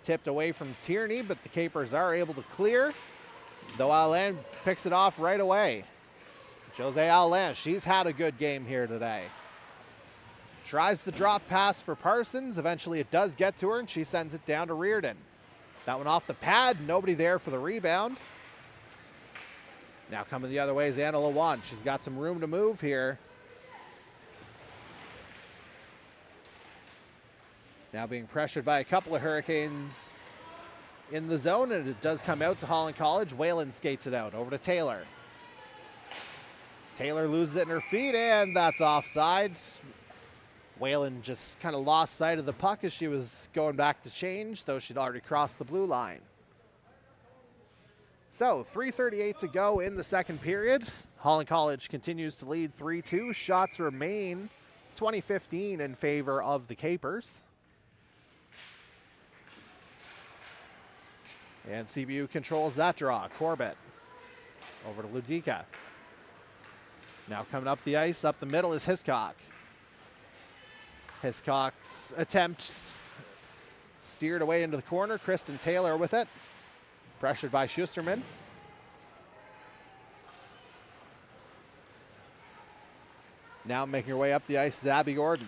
Tipped away from Tierney, but the Capers are able to clear. Though Alain picks it off right away. Jose Alain, she's had a good game here today. Tries the drop pass for Parsons. Eventually it does get to her, and she sends it down to Reardon. That one off the pad. Nobody there for the rebound. Now coming the other way is Anna Lewan. She's got some room to move here. Now being pressured by a couple of Hurricanes in the zone, and it does come out to Holland College. Whalen skates it out over to Taylor. Taylor loses it in her feet, and that's offside. Whalen just kind of lost sight of the puck as she was going back to change, though she'd already crossed the blue line. So 3:38 to go in the second period. Holland College continues to lead 3-2. Shots remain 20-15 in favor of the Capers. And CBU controls that draw. Corbett over to Ludica. Now coming up the ice, up the middle is Hiscock. Hiscock's attempt steered away into the corner. Kristen Taylor with it. Pressured by Schusterman. Now making her way up the ice is Abby Gordon.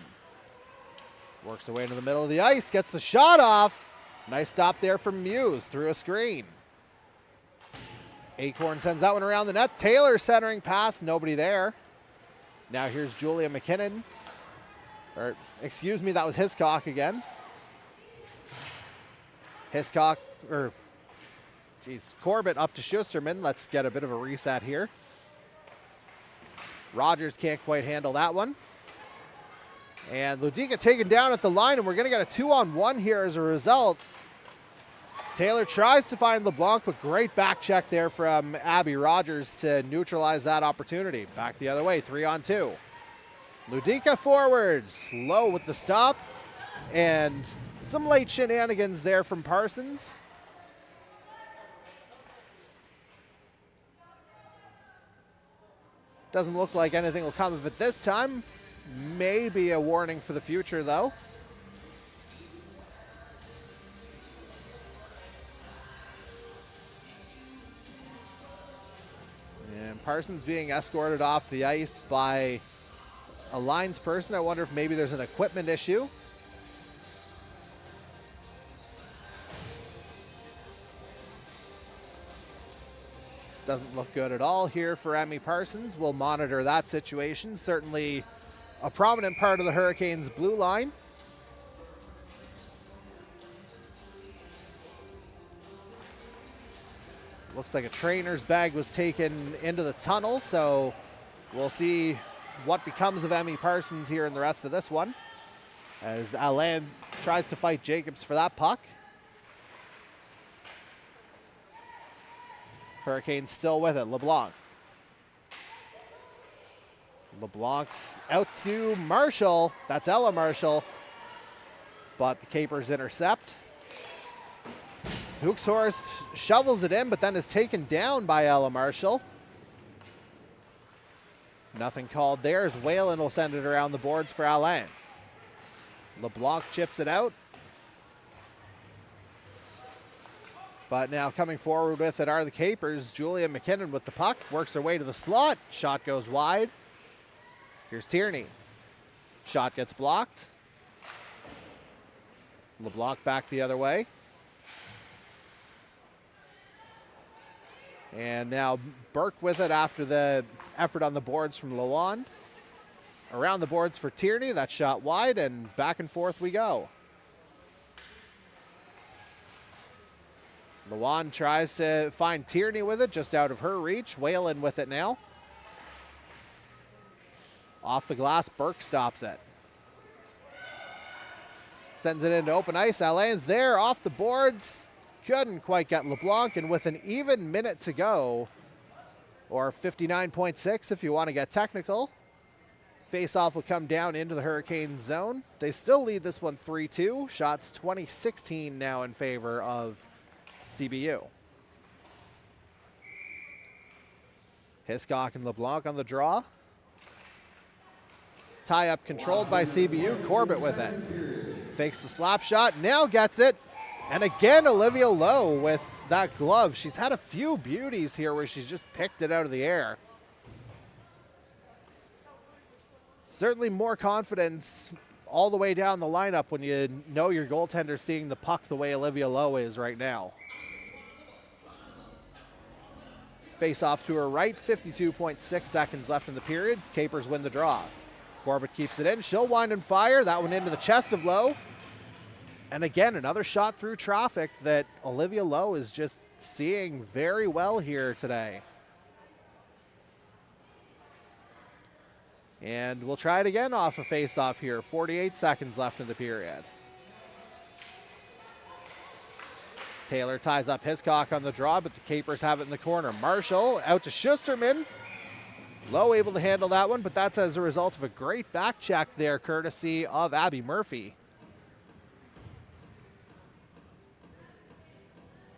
Works her way into the middle of the ice, gets the shot off. Nice stop there from Muse through a screen. Acorn sends that one around the net. Taylor centering pass, nobody there. Now here's Julia McKinnon. Or, excuse me, that was Hiscock again. Hiscock, or, geez, Corbett up to Schusterman. Let's get a bit of a reset here. Rogers can't quite handle that one. And Ludica taken down at the line, and we're going to get a 2-on-1 here as a result. Taylor tries to find LeBlanc, but great back check there from Abby Rogers to neutralize that opportunity. Back the other way, 3-on-2. Ludica forwards, low with the stop, and some late shenanigans there from Parsons. Doesn't look like anything will come of it this time. Maybe a warning for the future, though. And Parsons being escorted off the ice by a lines person. I wonder if maybe there's an equipment issue. Doesn't look good at all here for Emmy Parsons. We'll monitor that situation. Certainly a prominent part of the Hurricanes' blue line. Looks like a trainer's bag was taken into the tunnel, so we'll see what becomes of Emmy Parsons here in the rest of this one, as Alain tries to fight Jacobs for that puck. Hurricanes still with it. LeBlanc. LeBlanc out to Marshall. That's Ella Marshall. But the Capers intercept. Hookshorst shovels it in, but then is taken down by Ella Marshall. Nothing called there as Whalen will send it around the boards for Alain. LeBlanc chips it out. But now coming forward with it are the Capers. Julia McKinnon with the puck. Works her way to the slot. Shot goes wide. Here's Tierney. Shot gets blocked. LeBlanc back the other way. And now Burke with it after the effort on the boards from Lawand. Around the boards for Tierney. That shot wide, and back and forth we go. Lawand tries to find Tierney with it, just out of her reach. Whalen with it now. Off the glass, Burke stops it. Sends it into open ice. Alain's there, off the boards. Couldn't quite get LeBlanc, and with an even minute to go, or 59.6 if you want to get technical, face-off will come down into the Hurricane zone. They still lead this one 3-2. Shots 20-16 now in favor of CBU. Hiscock and LeBlanc on the draw. Tie-up controlled by CBU. Corbett with it. Fakes the slap shot, now gets it. And again, Olivia Lowe with that glove. She's had a few beauties here where she's just picked it out of the air. Certainly more confidence all the way down the lineup when you know your goaltender's seeing the puck the way Olivia Lowe is right now. Face off to her right, 52.6 seconds left in the period. Capers win the draw. Corbett keeps it in. She'll wind and fire. That one into the chest of Lowe. And again, another shot through traffic that Olivia Lowe is just seeing very well here today. And we'll try it again off a face-off here. 48 seconds left in the period. Taylor ties up Hiscock on the draw, but the Capers have it in the corner. Marshall out to Schusterman. Lowe able to handle that one, but that's as a result of a great back check there, courtesy of Abby Murphy.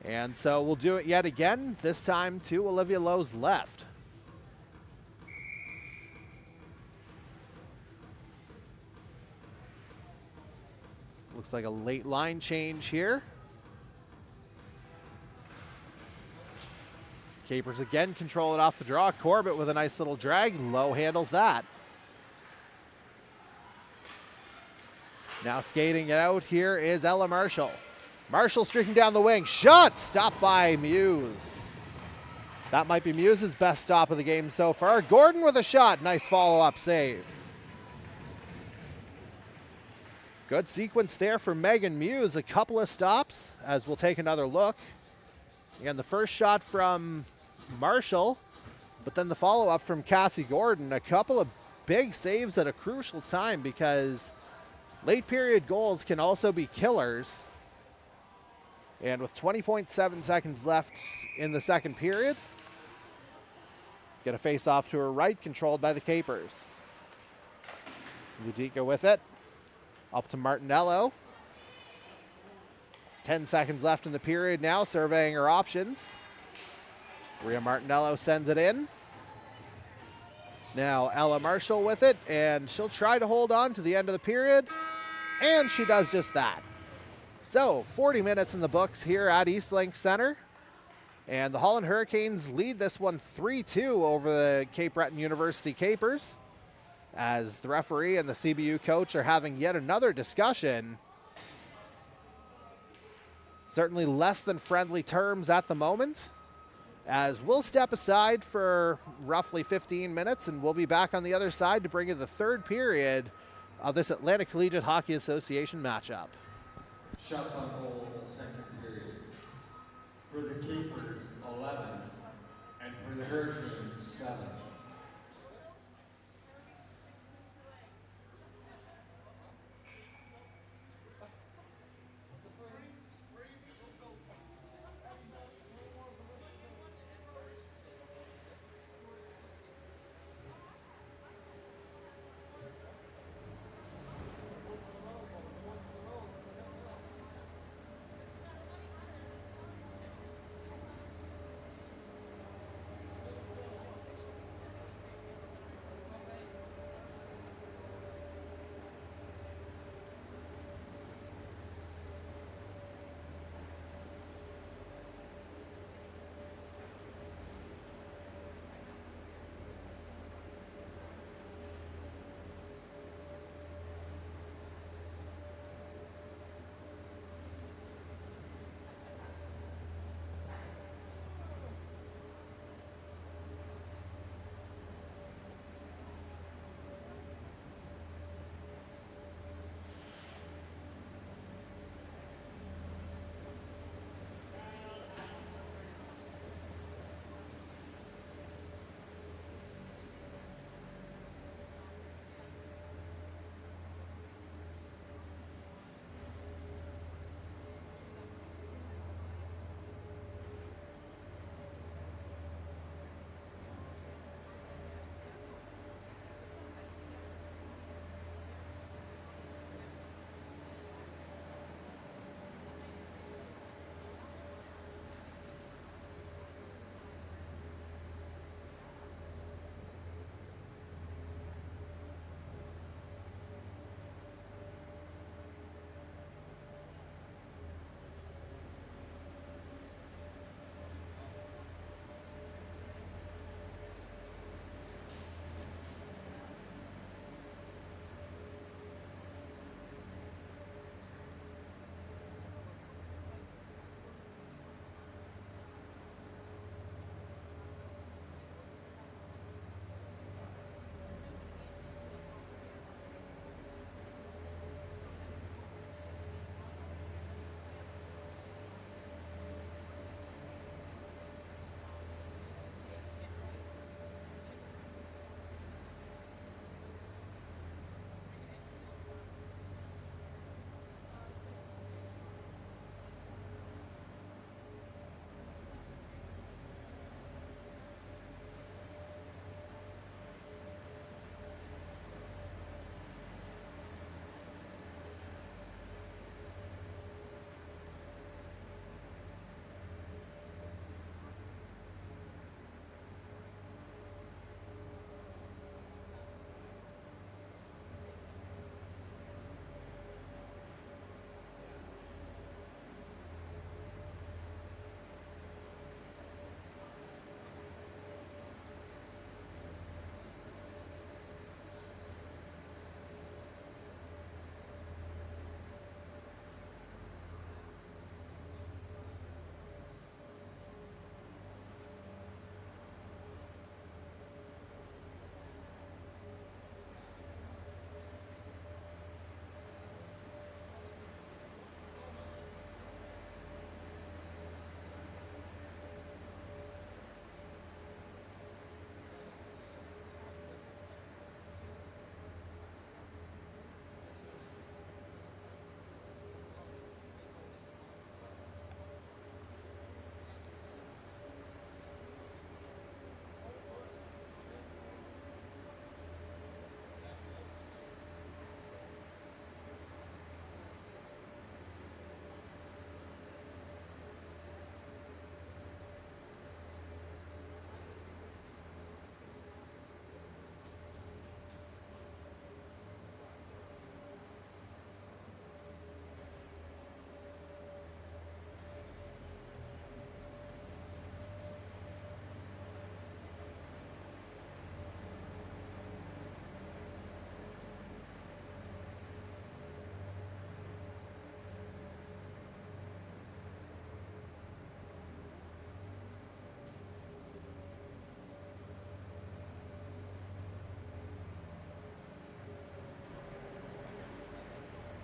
And so we'll do it yet again, this time to Olivia Lowe's left. Looks like a late line change here. Capers again control it off the draw. Corbett with a nice little drag. Lowe handles that. Now skating it out here is Ella Marshall. Marshall streaking down the wing. Shot! Stopped by Muse. That might be Muse's best stop of the game so far. Gordon with a shot. Nice follow-up save. Good sequence there for Megan Muse. A couple of stops as we'll take another look. Again, the first shot from Marshall, but then the follow-up from Cassie Gordon. A couple of big saves at a crucial time because late period goals can also be killers. And with 20.7 seconds left in the second period, get a face-off to her right, controlled by the Capers. Ludica with it. Up to Martinello. 10 seconds left in the period now, surveying her options. Rhea Martinello sends it in. Now Ella Marshall with it, and she'll try to hold on to the end of the period, and she does just that. So 40 minutes in the books here at Eastlink Center, and the Holland Hurricanes lead this one 3-2 over the Cape Breton University Capers, as the referee and the CBU coach are having yet another discussion. Certainly less than friendly terms at the moment, as we'll step aside for roughly 15 minutes and we'll be back on the other side to bring you the third period of this Atlantic Collegiate Hockey Association matchup.
Shots on goal in the second period. For the Capers, 11, and for the Hurricanes, 7.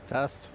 Test.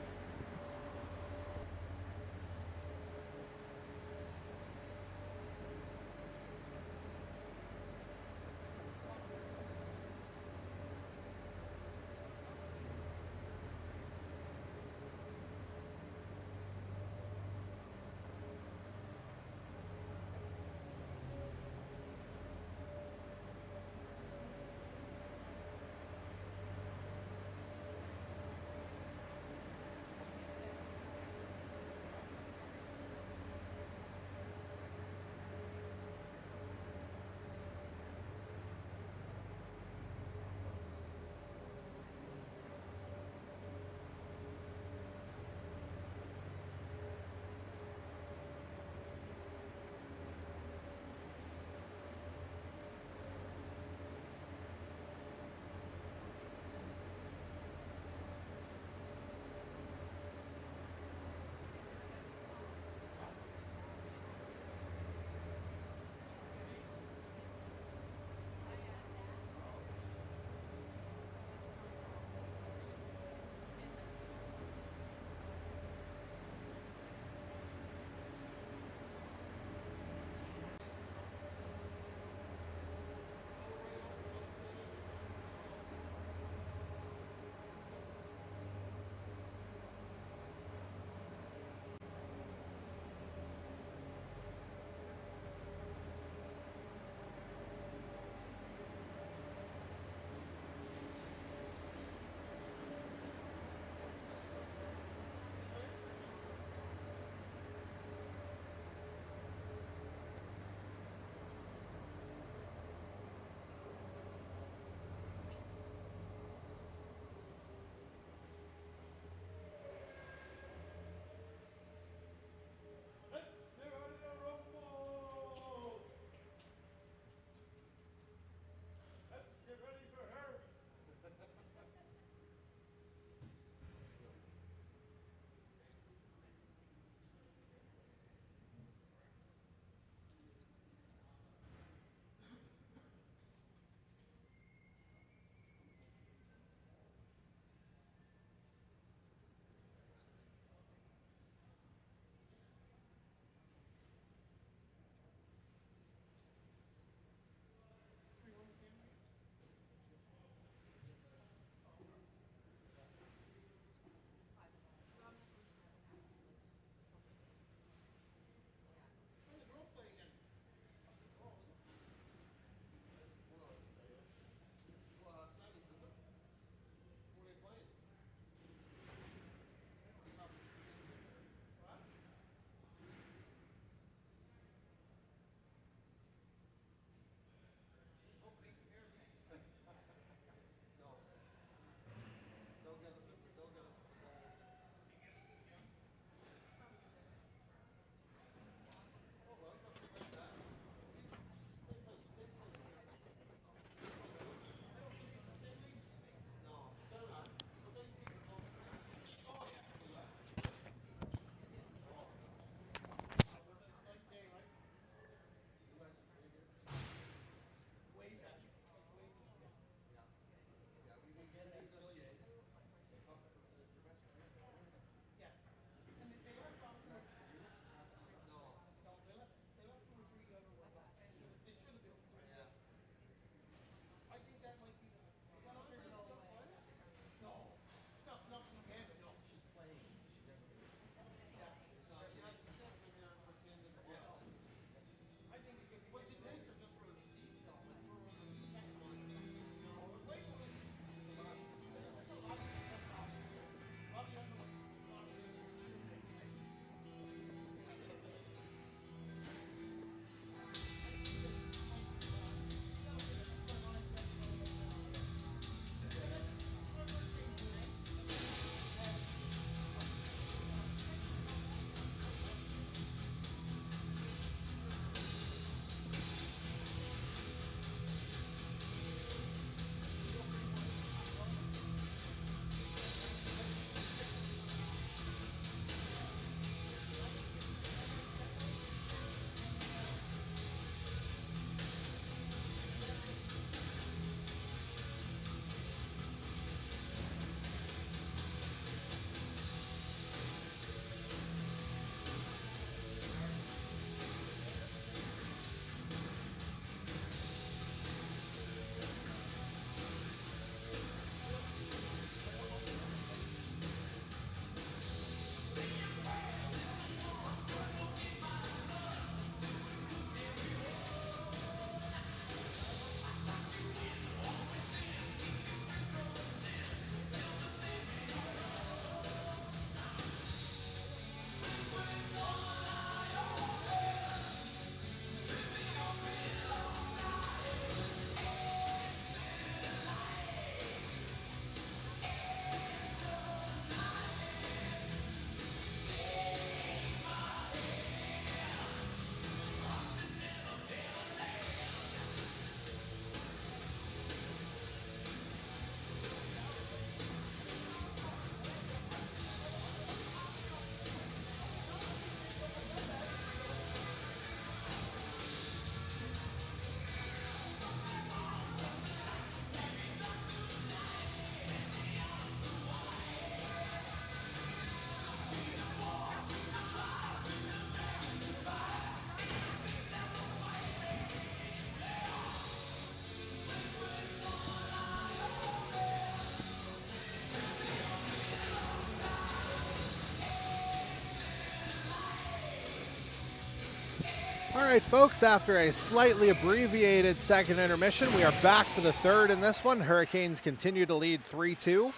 right, folks, after a slightly abbreviated second intermission, we are back for the third in this one. Hurricanes continue to lead 3-2.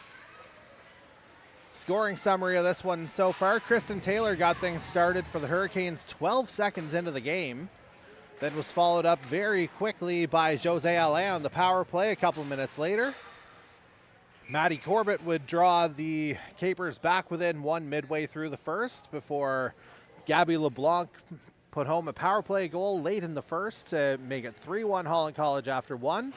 Scoring summary of this one so far. Kristen Taylor got things started for the Hurricanes 12 seconds into the game. Then was followed up very quickly by Jose Alain on the power play a couple minutes later. Maddie Corbett would draw the Capers back within one midway through the first before Gabby LeBlanc put home a power play goal late in the first to make it 3-1 Holland College after one.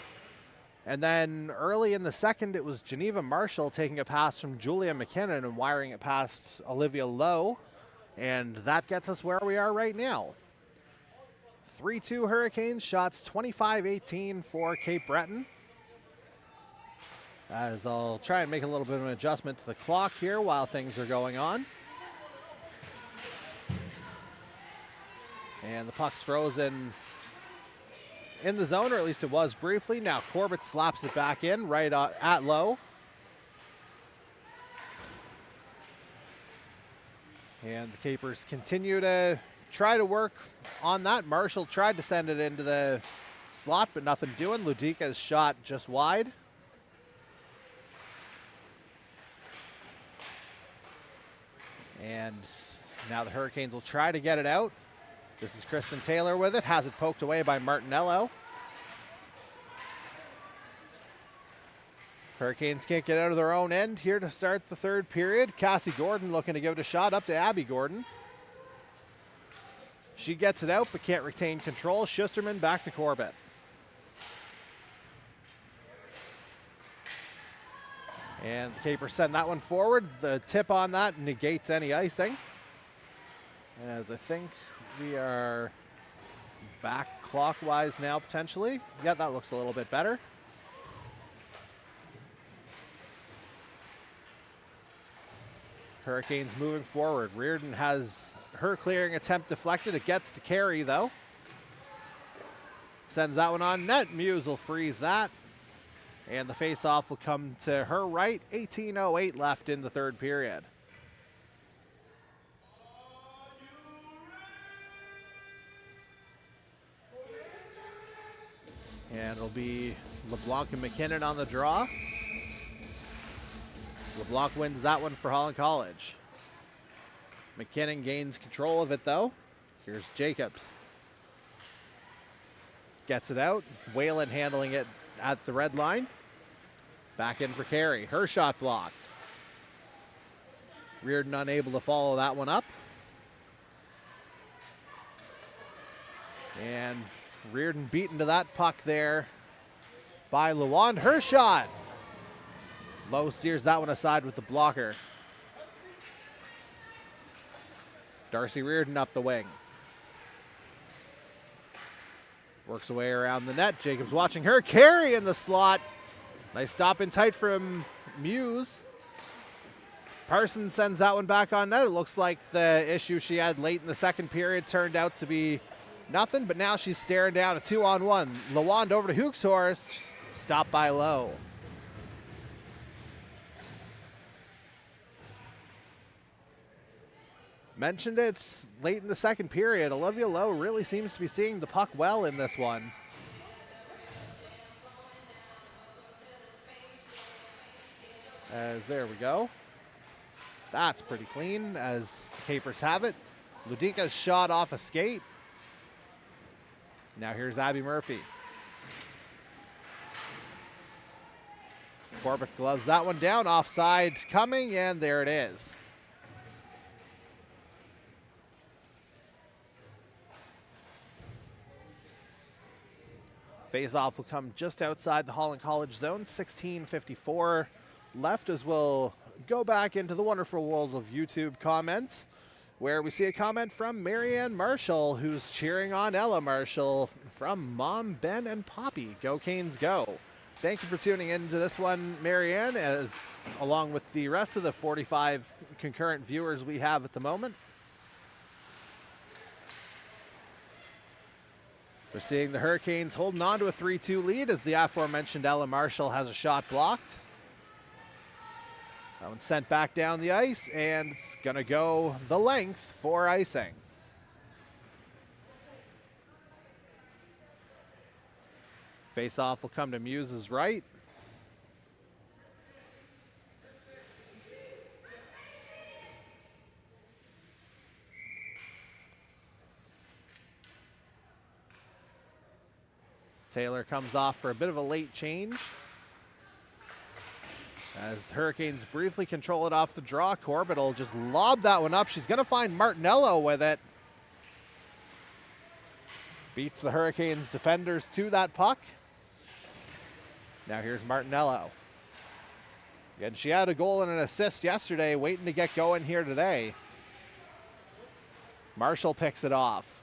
And then early in the second, it was Geneva Marshall taking a pass from Julia McKinnon and wiring it past Olivia Lowe. And that gets us where we are right now. 3-2 Hurricanes, shots 25-18 for Cape Breton. As I'll try and make a little bit of an adjustment to the clock here while things are going on. And the puck's frozen in the zone, or at least it was briefly. Now Corbett slaps it back in right at Lowe. And the Capers continue to try to work on that. Marshall tried to send it into the slot, but nothing doing. Ludica's shot just wide. And now the Hurricanes will try to get it out. This is Kristen Taylor with it. Has it poked away by Martinello. Hurricanes can't get out of their own end here to start the third period. Cassie Gordon looking to give it a shot up to Abby Gordon. She gets it out but can't retain control. Schusterman back to Corbett. And the Capers send that one forward. The tip on that negates any icing. As I think we are back clockwise now, potentially. Yeah, that looks a little bit better. Hurricanes moving forward. Reardon has her clearing attempt deflected. It gets to Carey, though. Sends that one on net. Muse will freeze that. And the face-off will come to her right. 18:08 left in the third period. And it'll be LeBlanc and McKinnon on the draw. LeBlanc wins that one for Holland College. McKinnon gains control of it, though. Here's Jacobs. Gets it out. Whalen handling it at the red line. Back in for Carey. Her shot blocked. Reardon unable to follow that one up. And Reardon beaten to that puck there by Luan. Her shot. Lowe steers that one aside with the blocker. Darcy Reardon up the wing. Works away around the net. Jacobs watching her. Carey in the slot. Nice stop in tight from Muse. Parsons sends that one back on net. It looks like the issue she had late in the second period turned out to be nothing, but now she's staring down a 2-on-1. Lawand over to Hookshorst. Stopped by Lowe. Mentioned it's late in the second period. Olivia Lowe really seems to be seeing the puck well in this one. As there we go. That's pretty clean as the Capers have it. Ludica's shot off a skate. Now here's Abby Murphy. Corbett gloves that one down. Offside coming, and there it is. Face-off will come just outside the Holland College zone. 16:54 left as we'll go back into the wonderful world of YouTube comments, where we see a comment from Marianne Marshall, who's cheering on Ella Marshall from Mom, Ben, and Poppy. Go Canes, go. Thank you for tuning in to this one, Marianne, as along with the rest of the 45 concurrent viewers we have at the moment. We're seeing the Hurricanes holding on to a 3-2 lead as the aforementioned Ella Marshall has a shot blocked. That one's sent back down the ice, and it's going to go the length for icing. Face-off will come to Muse's right. Taylor comes off for a bit of a late change. As the Hurricanes briefly control it off the draw, Corbett will just lob that one up. She's going to find Martinello with it. Beats the Hurricanes defenders to that puck. Now here's Martinello. Again, she had a goal and an assist yesterday, waiting to get going here today. Marshall picks it off.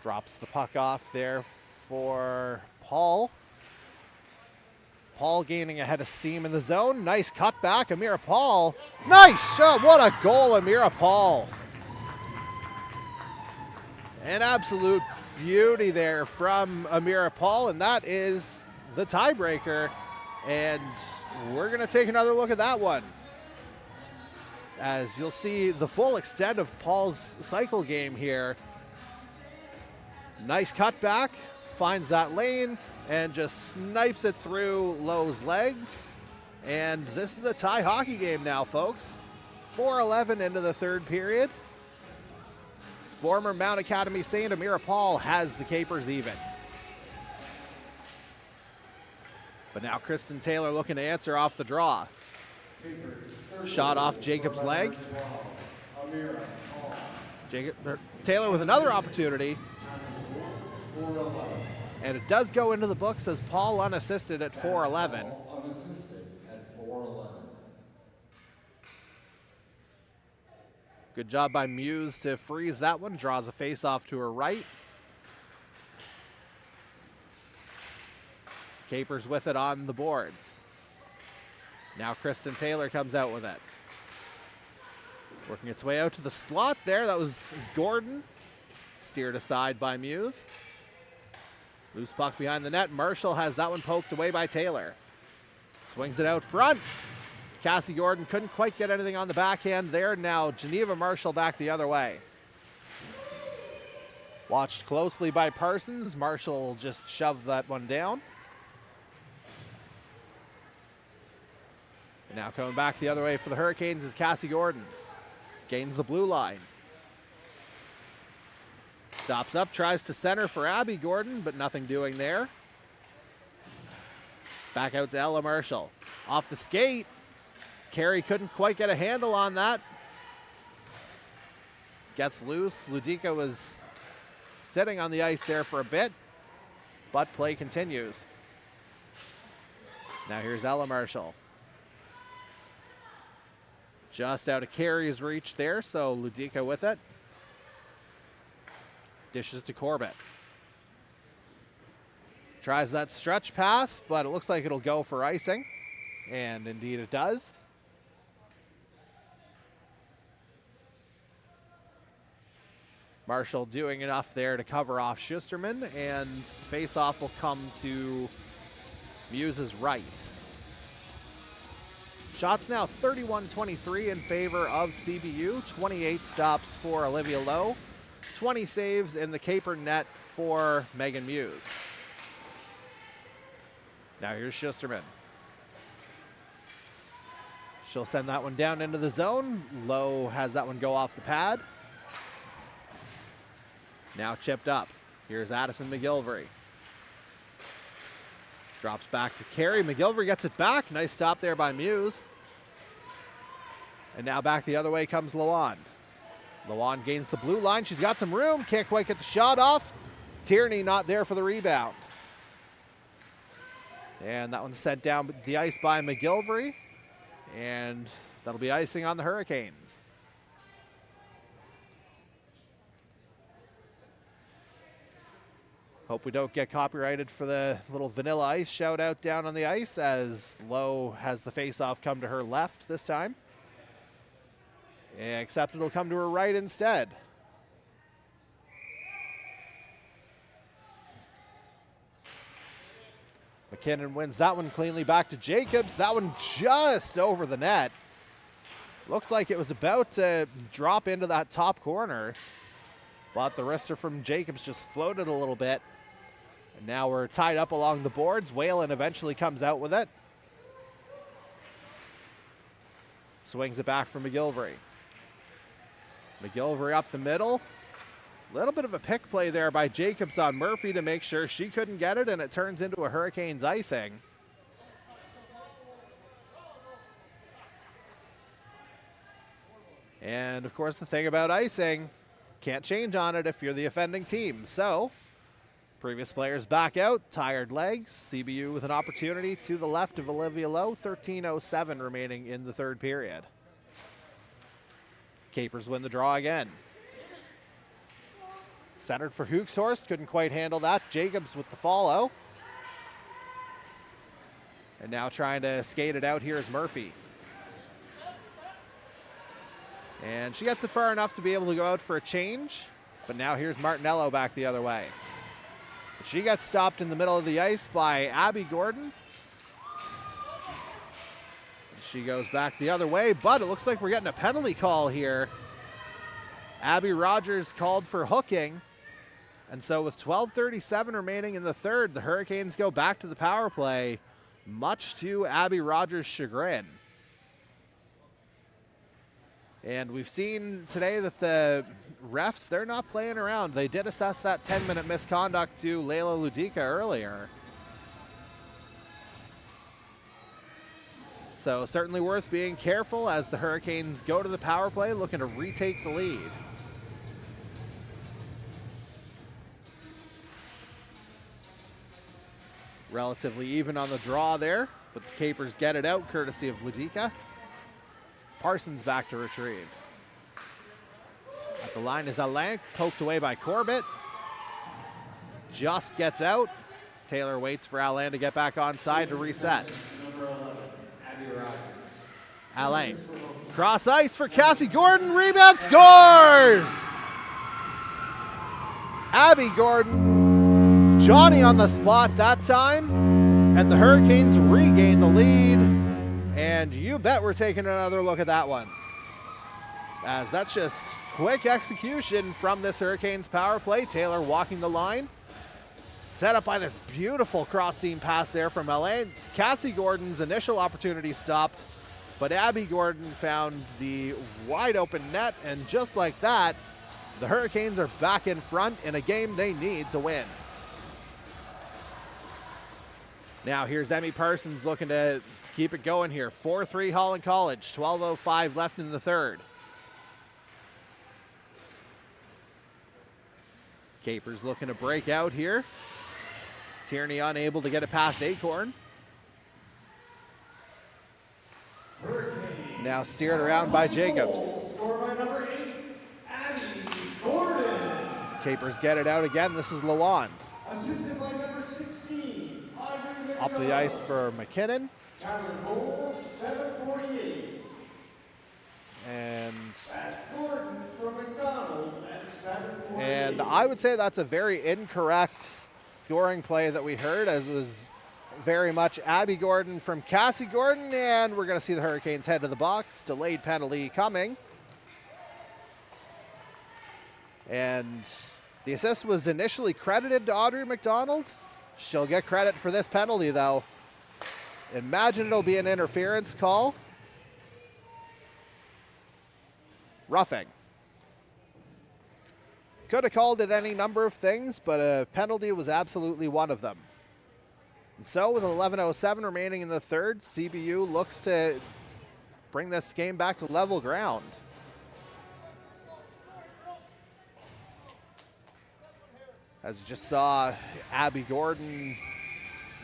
Drops the puck off there for Paul. Paul gaining a head of steam in the zone. Nice cutback, Amira Paul. Nice shot, what a goal, Amira Paul. An absolute beauty there from Amira Paul, and that is the tiebreaker. And we're gonna take another look at that one, as you'll see the full extent of Paul's cycle game here. Nice cutback, finds that lane, and just snipes it through Lowe's legs. And this is a tie hockey game now, folks. 4:11 into the third period. Former Mount Academy Saint Amira Paul has the Capers even. But now Kristen Taylor looking to answer off the draw. Shot off Jacob's leg. Taylor with another opportunity. And it does go into the books as Paul unassisted at 4:11. Good job by Muse to freeze that one. Draws a face-off to her right. Capers with it on the boards. Now Kristen Taylor comes out with it. Working its way out to the slot there. That was Gordon. Steered aside by Muse. Loose puck behind the net. Marshall has that one poked away by Taylor. Swings it out front. Cassie Gordon couldn't quite get anything on the backhand there. Now Geneva Marshall back the other way. Watched closely by Parsons. Marshall just shoved that one down. And now coming back the other way for the Hurricanes is Cassie Gordon. Gains the blue line. Stops up, tries to center for Abby Gordon, but nothing doing there. Back out to Ella Marshall. Off the skate. Carey couldn't quite get a handle on that. Gets loose. Ludica was sitting on the ice there for a bit, but play continues. Now here's Ella Marshall. Just out of Carey's reach there, so Ludica with it. Dishes to Corbett. Tries that stretch pass, but it looks like it'll go for icing. And indeed it does. Marshall doing enough there to cover off Schusterman, and face-off will come to Muse's right. Shots now 31-23 in favor of CBU. 28 stops for Olivia Lowe. 20 saves in the Caper net for Megan Muse. Now here's Schusterman. She'll send that one down into the zone. Lowe has that one go off the pad. Now chipped up. Here's Addison McGilvery. Drops back to Carey. McGilvery gets it back. Nice stop there by Muse. And now back the other way comes Lawan. Lawan gains the blue line. She's got some room. Can't quite get the shot off. Tierney not there for the rebound. And that one's sent down the ice by McGilvery. And that'll be icing on the Hurricanes. Hope we don't get copyrighted for the little Vanilla Ice shout out down on the ice, as Lowe has the face-off come to her left this time. Except it'll come to her right instead. McKinnon wins that one cleanly back to Jacobs. That one just over the net. Looked like it was about to drop into that top corner. But the wrister from Jacobs just floated a little bit. And now we're tied up along the boards. Whalen eventually comes out with it. Swings it back for McGilvery. McGilvery up the middle. Little bit of a pick play there by Jacobs on Murphy to make sure she couldn't get it, and it turns into a Hurricanes icing. And of course, the thing about icing, can't change on it if you're the offending team. So, previous players back out, tired legs. CBU with an opportunity to the left of Olivia Lowe, 13:07 remaining in the third period. Capers win the draw again. Centered for Hookshorst, couldn't quite handle that. Jacobs with the follow. And now trying to skate it out here is Murphy. And she gets it far enough to be able to go out for a change. But now here's Martinello back the other way. She got stopped in the middle of the ice by Abby Gordon. She goes back the other way, but it looks like we're getting a penalty call here. Abby Rogers called for hooking. And so with 12:37 remaining in the third, the Hurricanes go back to the power play, much to Abby Rogers' chagrin. And we've seen today that the refs, they're not playing around. They did assess that 10-minute misconduct to Layla Ludica earlier. So certainly worth being careful as the Hurricanes go to the power play, looking to retake the lead. Relatively even on the draw there, but the Capers get it out courtesy of Ludica. Parsons back to retrieve. At the line is Alain, poked away by Corbett. Just gets out. Taylor waits for Alain to get back on side to reset. Alain, cross ice for Cassie Gordon, rebound, scores! Abby Gordon, Johnny on the spot that time, and the Hurricanes regain the lead. And you bet we're taking another look at that one, as that's just quick execution from this Hurricanes power play. Taylor walking the line, set up by this beautiful cross seam pass there from Alain. Cassie Gordon's initial opportunity stopped, but Abby Gordon found the wide open net, and just like that, the Hurricanes are back in front in a game they need to win. Now here's Emmy Parsons looking to keep it going here. 4-3 Holland College, 12:05 left in the third. Capers looking to break out here. Tierney unable to get it past Acorn. Now steered around by Jacobs.
Scored by number 8, Abby Gordon.
Capers get it out again. This is Lawan.
Assisted by number 16, Audrey
Up the ice for McKinnon.
Counting goal 748.
And
That's Gordon from McDonald at 748.
And I would say that's a very incorrect scoring play that we heard, as it was very much Abby Gordon from Cassie Gordon, and we're going to see the Hurricanes head to the box. Delayed penalty coming. And the assist was initially credited to Audrey McDonald. She'll get credit for this penalty, though. Imagine it'll be an interference call. Roughing. Could have called it any number of things, but a penalty was absolutely one of them. And so with 11:07 remaining in the third, CBU looks to bring this game back to level ground. As we just saw Abby Gordon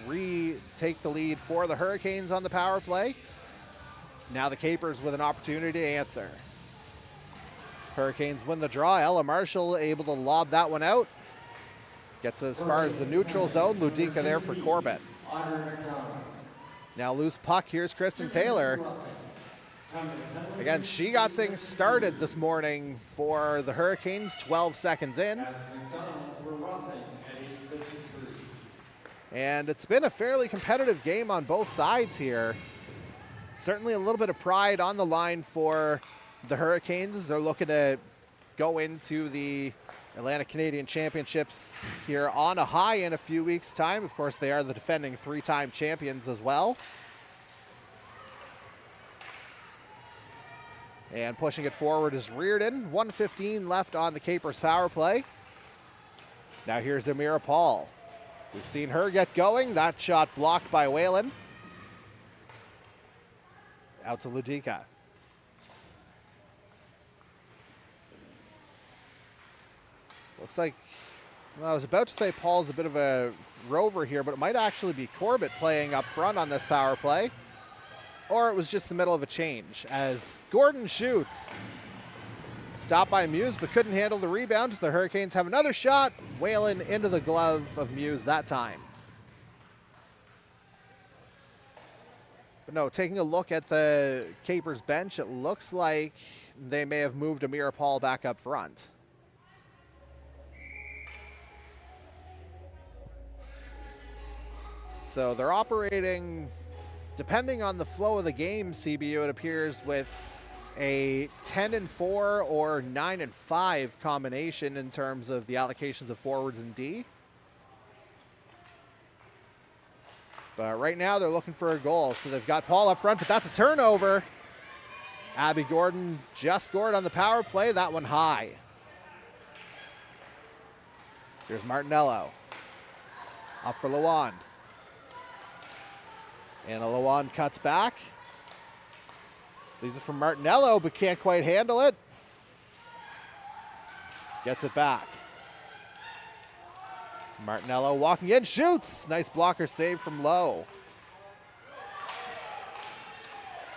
retake the lead for the Hurricanes on the power play. Now the Capers with an opportunity to answer. Hurricanes win the draw. Ella Marshall able to lob that one out. Gets as far as the neutral zone. Ludica there for Corbett. Now loose puck. Here's Kristen Taylor. Again, she got things started this morning for the Hurricanes, 12 seconds in. And it's been a fairly competitive game on both sides here. Certainly a little bit of pride on the line for the Hurricanes. They're looking to go into the Atlantic Canadian Championships here on a high in a few weeks' time. Of course, they are the defending 3-time champions as well. And pushing it forward is Reardon. 1:15 left on the Capers power play. Now here's Amira Paul. We've seen her get going. That shot blocked by Whalen. Out to Ludica. Looks like, well, I was about to say Paul's a bit of a rover here, but it might actually be Corbett playing up front on this power play. Or it was just the middle of a change as Gordon shoots. Stopped by Muse, but couldn't handle the rebound. The Hurricanes have another shot. Whalen into the glove of Muse that time. But no, taking a look at the Capers bench, it looks like they may have moved Amira Paul back up front. So they're operating, depending on the flow of the game, CBU, it appears, with a 10-4 or 9-5 combination in terms of the allocations of forwards and D. But right now they're looking for a goal. So they've got Paul up front, but that's a turnover. Abby Gordon just scored on the power play. That one high. Here's Martinello. Up for Lawand. And Lawand cuts back. Leaves it from Martinello, but can't quite handle it. Gets it back. Martinello walking in, shoots. Nice blocker save from Lowe.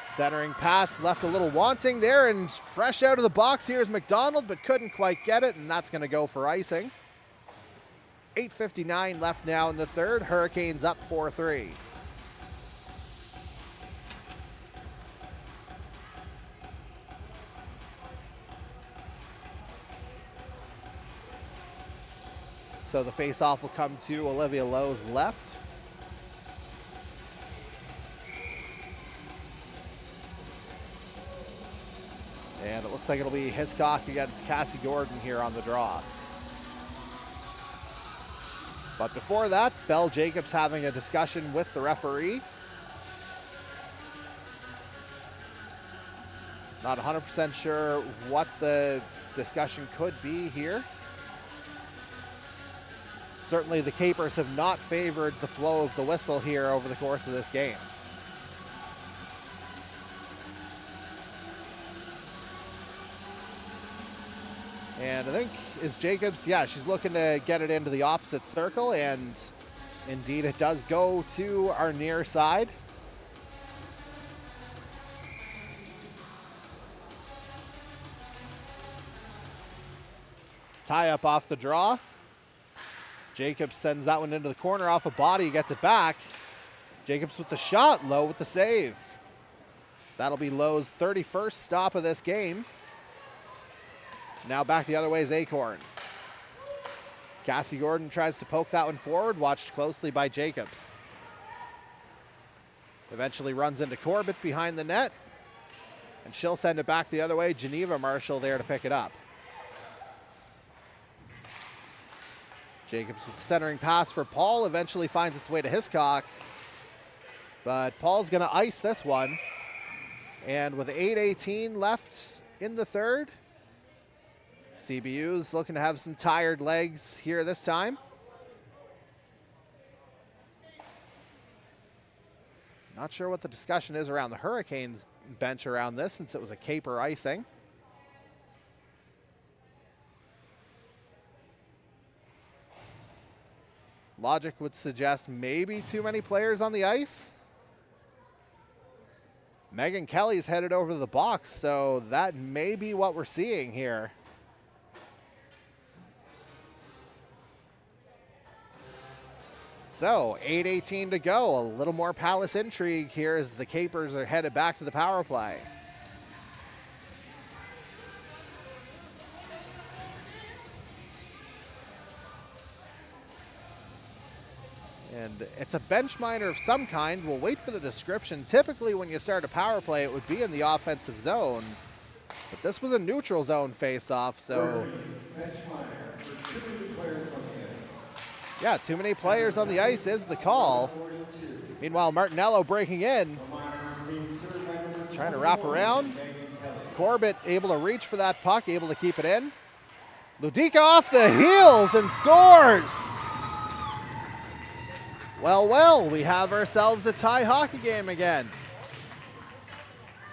Centering pass left a little wanting there, and fresh out of the box here is McDonald, but couldn't quite get it, and that's going to go for icing. 8:59 left now in the third. Hurricanes up 4-3. So the face-off will come to Olivia Lowe's left. And it looks like it'll be Hiscock against Cassie Gordon here on the draw. But before that, Belle Jacobs having a discussion with the referee. Not 100% sure what the discussion could be here. Certainly the Capers have not favored the flow of the whistle here over the course of this game. And I think, is Jacobs, yeah, she's looking to get it into the opposite circle, and indeed it does go to our near side. Tie up off the draw. Jacobs sends that one into the corner off a body, gets it back. Jacobs with the shot, Lowe with the save. That'll be Lowe's 31st stop of this game. Now back the other way is Acorn. Cassie Gordon tries to poke that one forward, watched closely by Jacobs. Eventually runs into Corbett behind the net, and she'll send it back the other way. Geneva Marshall there to pick it up. Jacobs with the centering pass for Paul, eventually finds its way to Hiscock. But Paul's going to ice this one. And with 8:18 left in the third, CBU's looking to have some tired legs here this time. Not sure what the discussion is around the Hurricanes bench around this, since it was a caper icing. Logic would suggest maybe too many players on the ice. Megan Kelly's headed over to the box, so that may be what we're seeing here. So 8:18 to go. A little more Palace intrigue here as the Capers are headed back to the power play. And it's a bench minor of some kind. We'll wait for the description. Typically when you start a power play, it would be in the offensive zone. But this was a neutral zone face-off, so
Bench minor for
Yeah, too many players on the ice is the call. Meanwhile, Martinello breaking in, trying to wrap around. Corbett able to reach for that puck, able to keep it in. Ludica off the heels and scores. Well, we have ourselves a tie hockey game again.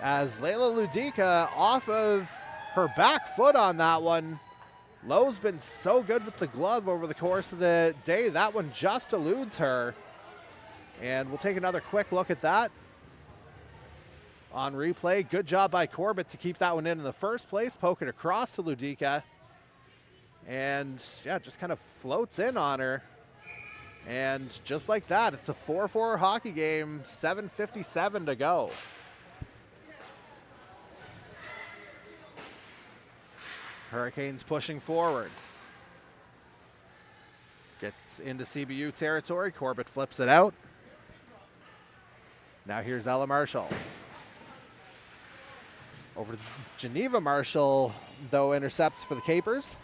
As Layla Ludica off of her back foot on that one. Lowe's been so good with the glove over the course of the day. That one just eludes her. And we'll take another quick look at that on replay. Good job by Corbett to keep that one in the first place. Poke it across to Ludica. And yeah, just kind of floats in on her. And just like that, it's a 4-4 hockey game, 7:57 to go. Hurricanes pushing forward. Gets into CBU territory. Corbett flips it out. Now here's Ella Marshall. Over to Geneva Marshall, though, intercepts for the Capers.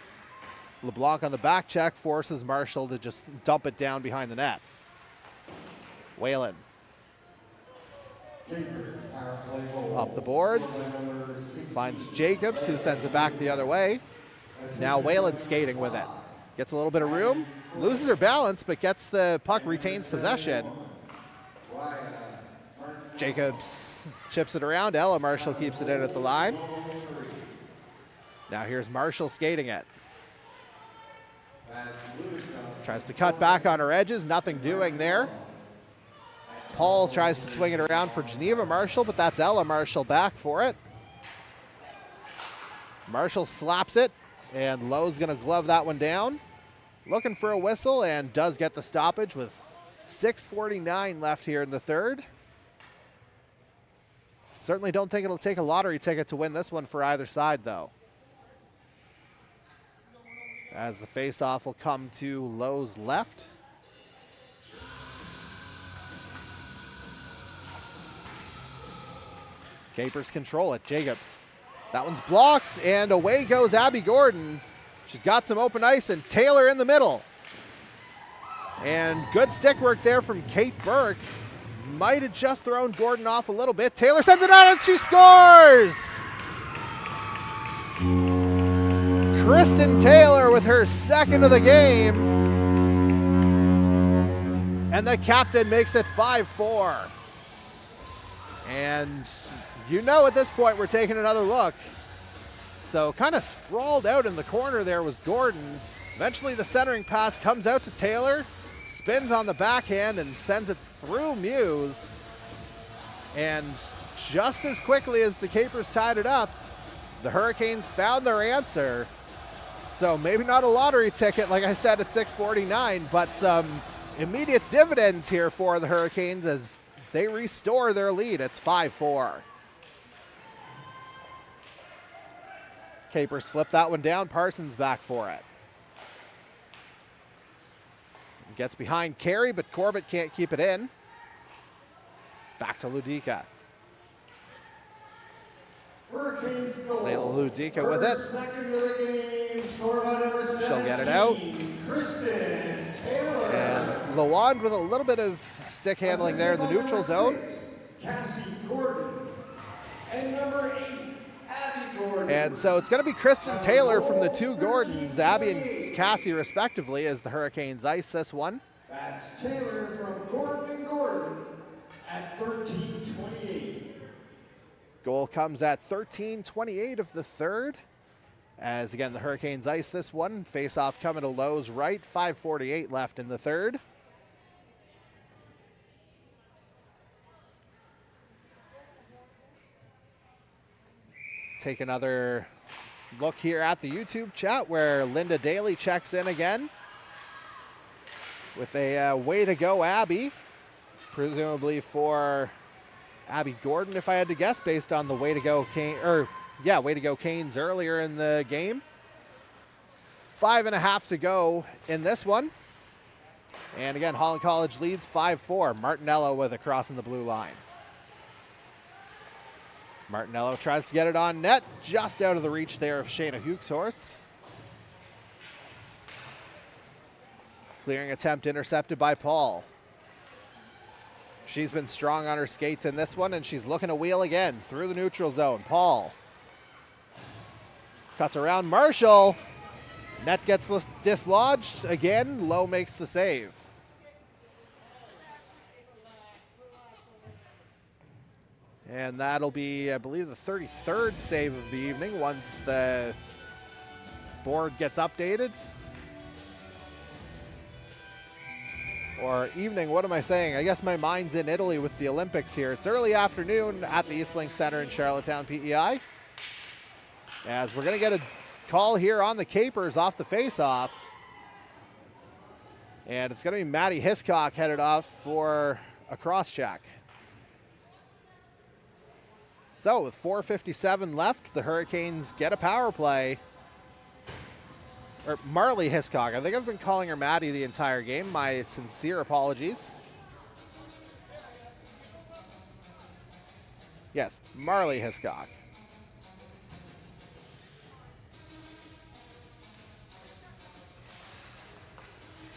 LeBlanc on the back check forces Marshall to just dump it down behind the net. Whalen. Up the boards. Finds Jacobs, who sends it back the other way. Now Whalen skating with it. Gets a little bit of room. Loses her balance, but gets the puck, retains possession. Jacobs chips it around. Ella Marshall keeps it in at the line. Now here's Marshall skating it. Tries to cut back on her edges. Nothing doing there. Paul tries to swing it around for Geneva Marshall, but that's Ella Marshall back for it. Marshall slaps it, and Lowe's going to glove that one down. Looking for a whistle, and does get the stoppage with 6:49 left here in the third. Certainly don't think it'll take a lottery ticket to win this one for either side, though. As the face-off will come to Lowe's left. Capers control it. Jacobs. That one's blocked, and away goes Abby Gordon. She's got some open ice, and Taylor in the middle. And good stick work there from Kate Burke. Might have just thrown Gordon off a little bit. Taylor sends it out, and she scores! Kristen Taylor with her second of the game. And the captain makes it 5-4. And you know at this point we're taking another look. So kind of sprawled out in the corner there was Gordon. Eventually the centering pass comes out to Taylor, spins on the backhand and sends it through Muse. And just as quickly as the Capers tied it up, the Hurricanes found their answer. So maybe not a lottery ticket, like I said, at 6:49, but some immediate dividends here for the Hurricanes as they restore their lead. It's 5-4. Capers flip that one down. Parsons back for it. Gets behind Carey, but Corbett can't keep it in. Back to Ludica. Layla Ludica with it. She'll get it out. And Lawand with a little bit of stick handling there in the neutral zone.
Cassie Gordon. And number 8, Abby Gordon.
And so it's going to be Kristen Taylor from the two Gordons, Abby and Cassie respectively, as the Hurricanes ice this one.
That's Taylor from Gordon and Gordon at 13:28.
Goal comes at 13:28 of the third. As again, the Hurricanes ice this one. Face-off coming to Lowe's right. 5:48 left in the third. Take another look here at the YouTube chat where Linda Daly checks in again with a way to go Abby, presumably for Abby Gordon, if I had to guess, based on the way to go Canes earlier in the game. 5.5 to go in this one. And again, Holland College leads 5-4. Martinello with it crossing the blue line. Martinello tries to get it on net, just out of the reach there of Shayna Huxhorst. Clearing attempt intercepted by Paul. She's been strong on her skates in this one, and she's looking to wheel again through the neutral zone. Paul cuts around Marshall. Net gets dislodged again. Lowe makes the save. And that'll be, I believe, the 33rd save of the evening once the board gets updated. Or evening, what am I saying? I guess my mind's in Italy with the Olympics here. It's early afternoon at the Eastlink Center in Charlottetown, PEI. As we're going to get a call here on the Capers off the face-off. And it's going to be Maddie Hiscock headed off for a cross-check. So with 4:57 left, the Hurricanes get a power play. Or Marley Hiscock. I think I've been calling her Maddie the entire game. My sincere apologies. Yes, Marley Hiscock.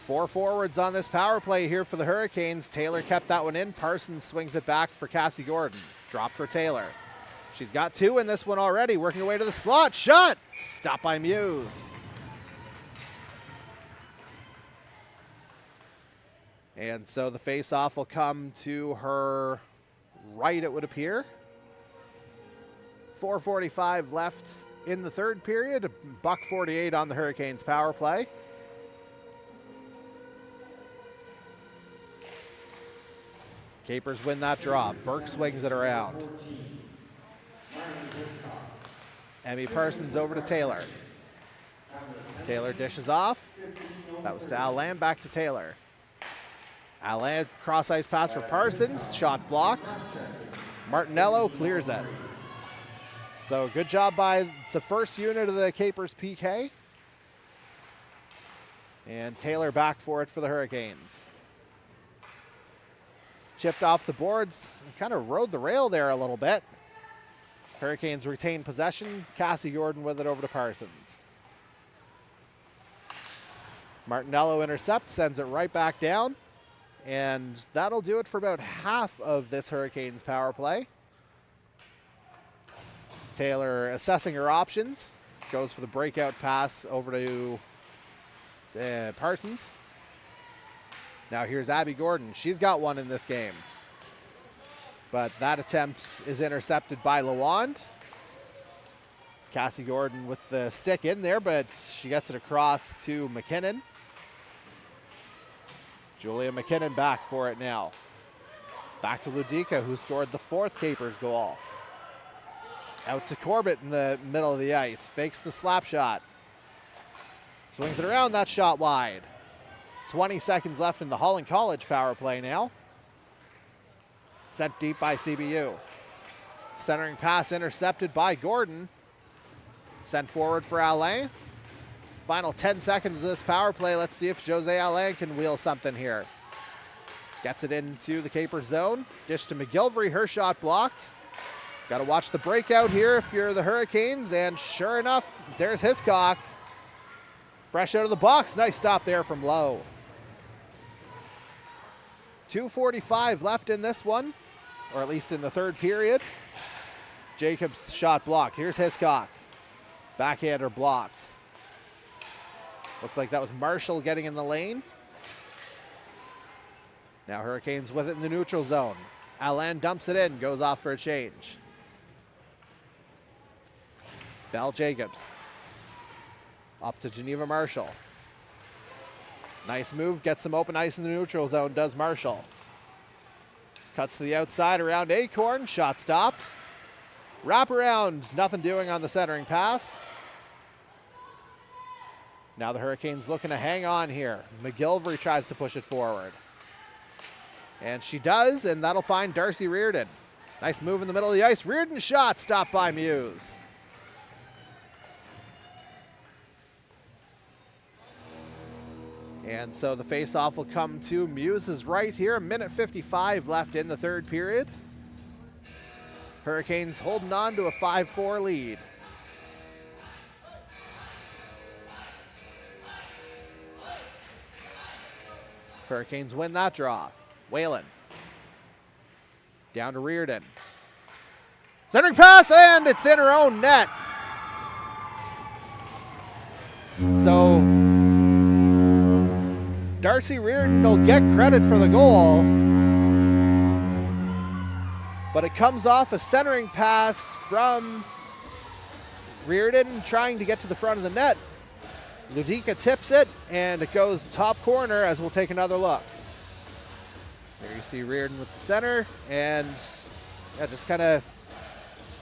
Four forwards on this power play here for the Hurricanes. Taylor kept that one in. Parsons swings it back for Cassie Gordon. Dropped for Taylor. She's got two in this one already. Working her way to the slot. Shot! Stopped by Muse. And so the face-off will come to her right, it would appear. 4:45 left in the third period. $1:48 on the Hurricanes power play. Capers win that draw. Burke swings it around. Emmy Parsons over to Taylor. Taylor dishes off. That was to Alain, back to Taylor. Alain, cross-ice pass for Parsons. Shot blocked. Martinello clears it. So good job by the first unit of the Capers PK. And Taylor back for it for the Hurricanes. Chipped off the boards. Kind of rode the rail there a little bit. Hurricanes retain possession. Cassie Gordon with it over to Parsons. Martinello intercepts, sends it right back down. And that'll do it for about half of this Hurricanes power play. Taylor assessing her options. Goes for the breakout pass over to Parsons. Now here's Abby Gordon. She's got one in this game. But that attempt is intercepted by LaWand. Cassie Gordon with the stick in there, but she gets it across to McKinnon. Julia McKinnon back for it now. Back to Ludica, who scored the fourth Capers goal. Out to Corbett in the middle of the ice. Fakes the slap shot. Swings it around, that shot wide. 20 seconds left in the Holland College power play now. Sent deep by CBU. Centering pass intercepted by Gordon. Sent forward for Alain. Final 10 seconds of this power play. Let's see if Jose Alain can wheel something here. Gets it into the Caper zone. Dish to McGilvery, her shot blocked. Got to watch the breakout here if you're the Hurricanes, and sure enough, there's Hiscock. Fresh out of the box. Nice stop there from Lowe. 2:45 left in this one, or at least in the third period. Jacobs shot blocked. Here's Hiscock. Backhander blocked. Looked like that was Marshall getting in the lane. Now Hurricanes with it in the neutral zone. Alain dumps it in, goes off for a change. Bell Jacobs. Up to Geneva Marshall. Nice move, gets some open ice in the neutral zone, does Marshall. Cuts to the outside around Acorn, shot stopped. Wrap around, nothing doing on the centering pass. Now the Hurricanes looking to hang on here. McGilvery tries to push it forward. And she does, and that'll find Darcy Reardon. Nice move in the middle of the ice. Reardon shot, stopped by Muse. And so the faceoff will come to Muse's right here. 1:55 left in the third period. Hurricanes holding on to a 5-4 lead. Hurricanes win that draw. Whalen. Down to Reardon. Centering pass, and it's in her own net. So Darcy Reardon will get credit for the goal, but it comes off a centering pass from Reardon trying to get to the front of the net. Ludica tips it, and it goes top corner as we'll take another look. There you see Reardon with the center, and yeah, just kind of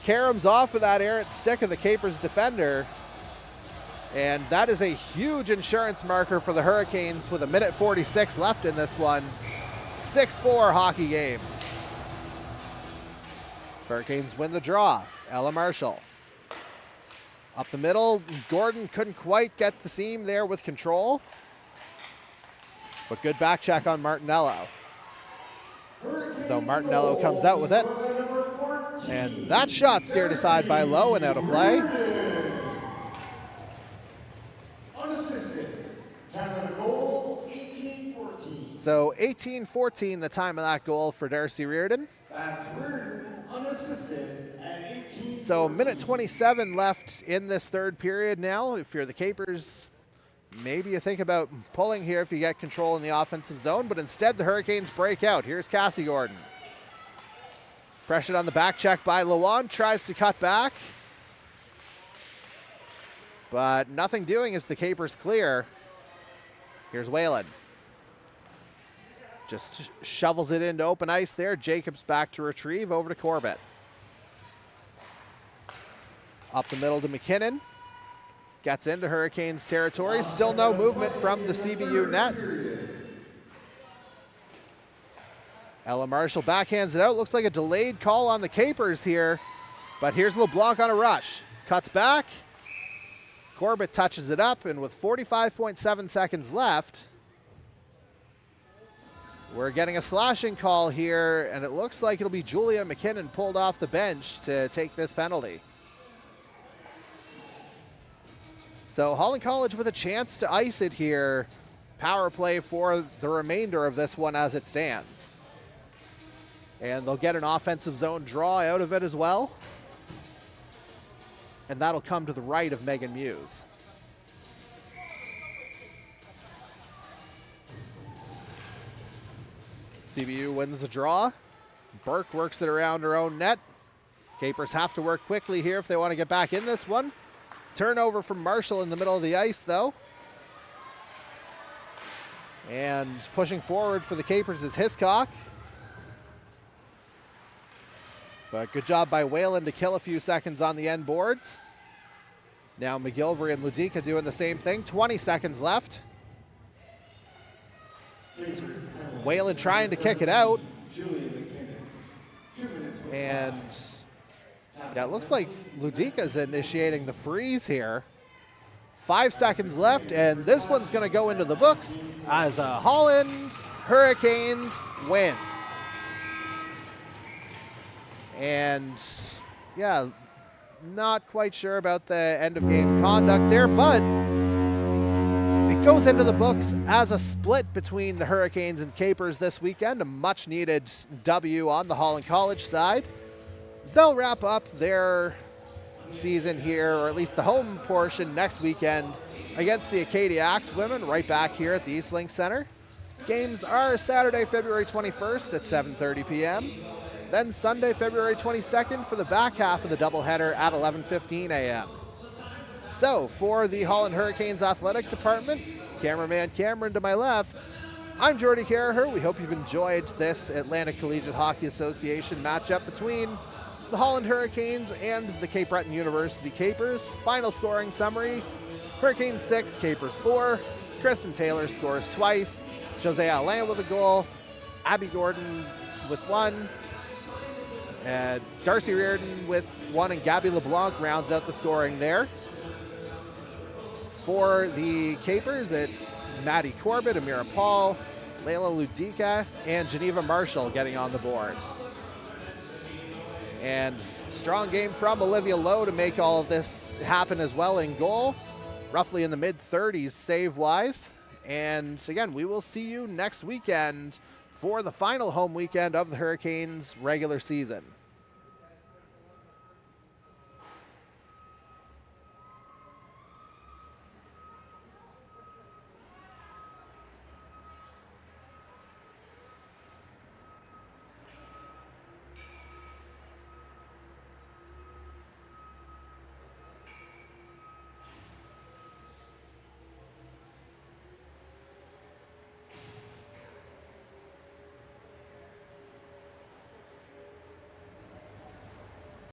caroms off of that errant stick of the Capers defender. And that is a huge insurance marker for the Hurricanes with 1:46 left in this one. 6-4 hockey game. Hurricanes win the draw. Ella Marshall. Up the middle, Gordon couldn't quite get the seam there with control. But good back check on Martinello. Though Martinello comes out with it. And that shot steered aside by Lowe and out of play.
Unassisted. Time of the goal, 18-14.
So 18-14 the time of that goal for Darcy Reardon.
That's Reardon, unassisted, at 18.
So 1:27 left in this third period now. If you're the Capers, maybe you think about pulling here if you get control in the offensive zone, but instead the Hurricanes break out. Here's Cassie Gordon. Pressured on the back check by Lawan, tries to cut back. But nothing doing as the Capers clear. Here's Whalen. Just shovels it into open ice there. Jacobs back to retrieve, over to Corbett. Up the middle to McKinnon. Gets into Hurricanes territory. Still no movement from the CBU net. Ella Marshall backhands it out. Looks like a delayed call on the Capers here. But here's LeBlanc on a rush. Cuts back. Corbett touches it up, and with 45.7 seconds left, we're getting a slashing call here, and it looks like it'll be Julia McKinnon pulled off the bench to take this penalty. So Holland College with a chance to ice it here. Power play for the remainder of this one as it stands. And they'll get an offensive zone draw out of it as well. And that'll come to the right of Megan Muse. CBU wins the draw. Burke works it around her own net. Capers have to work quickly here if they want to get back in this one. Turnover from Marshall in the middle of the ice, though. And pushing forward for the Capers is Hiscock. But good job by Whalen to kill a few seconds on the end boards. Now McGilvery and Ludica doing the same thing. 20 seconds left. Whalen trying to kick it out. And yeah, it looks like Ludica's initiating the freeze here. 5 seconds left, and this one's going to go into the books as a Holland Hurricanes win. And yeah, not quite sure about the end of game conduct there, but it goes into the books as a split between the Hurricanes and Capers this weekend. A much needed W on the Holland College side. They'll wrap up their season here, or at least the home portion, next weekend against the Acadia Axe women right back here at the Eastlink Center. Games are Saturday, February 21st at 7:30 p.m. Then Sunday, February 22nd for the back half of the doubleheader at 11:15 a.m. So for the Holland Hurricanes Athletic Department, cameraman Cameron to my left, I'm Jordy Carraher. We hope you've enjoyed this Atlantic Collegiate Hockey Association matchup between the Holland Hurricanes and the Cape Breton University Capers. Final scoring summary: Hurricanes 6, Capers 4. Kristen Taylor scores twice. Jose Alain with a goal. Abby Gordon with 1. Darcy Reardon with 1, and Gabby LeBlanc rounds out the scoring there. For the Capers, it's Maddie Corbett, Amira Paul, Layla Ludica, and Geneva Marshall getting on the board. And strong game from Olivia Lowe to make all of this happen as well in goal. Roughly in the mid-30s save-wise. And again, we will see you next weekend for the final home weekend of the Hurricanes regular season.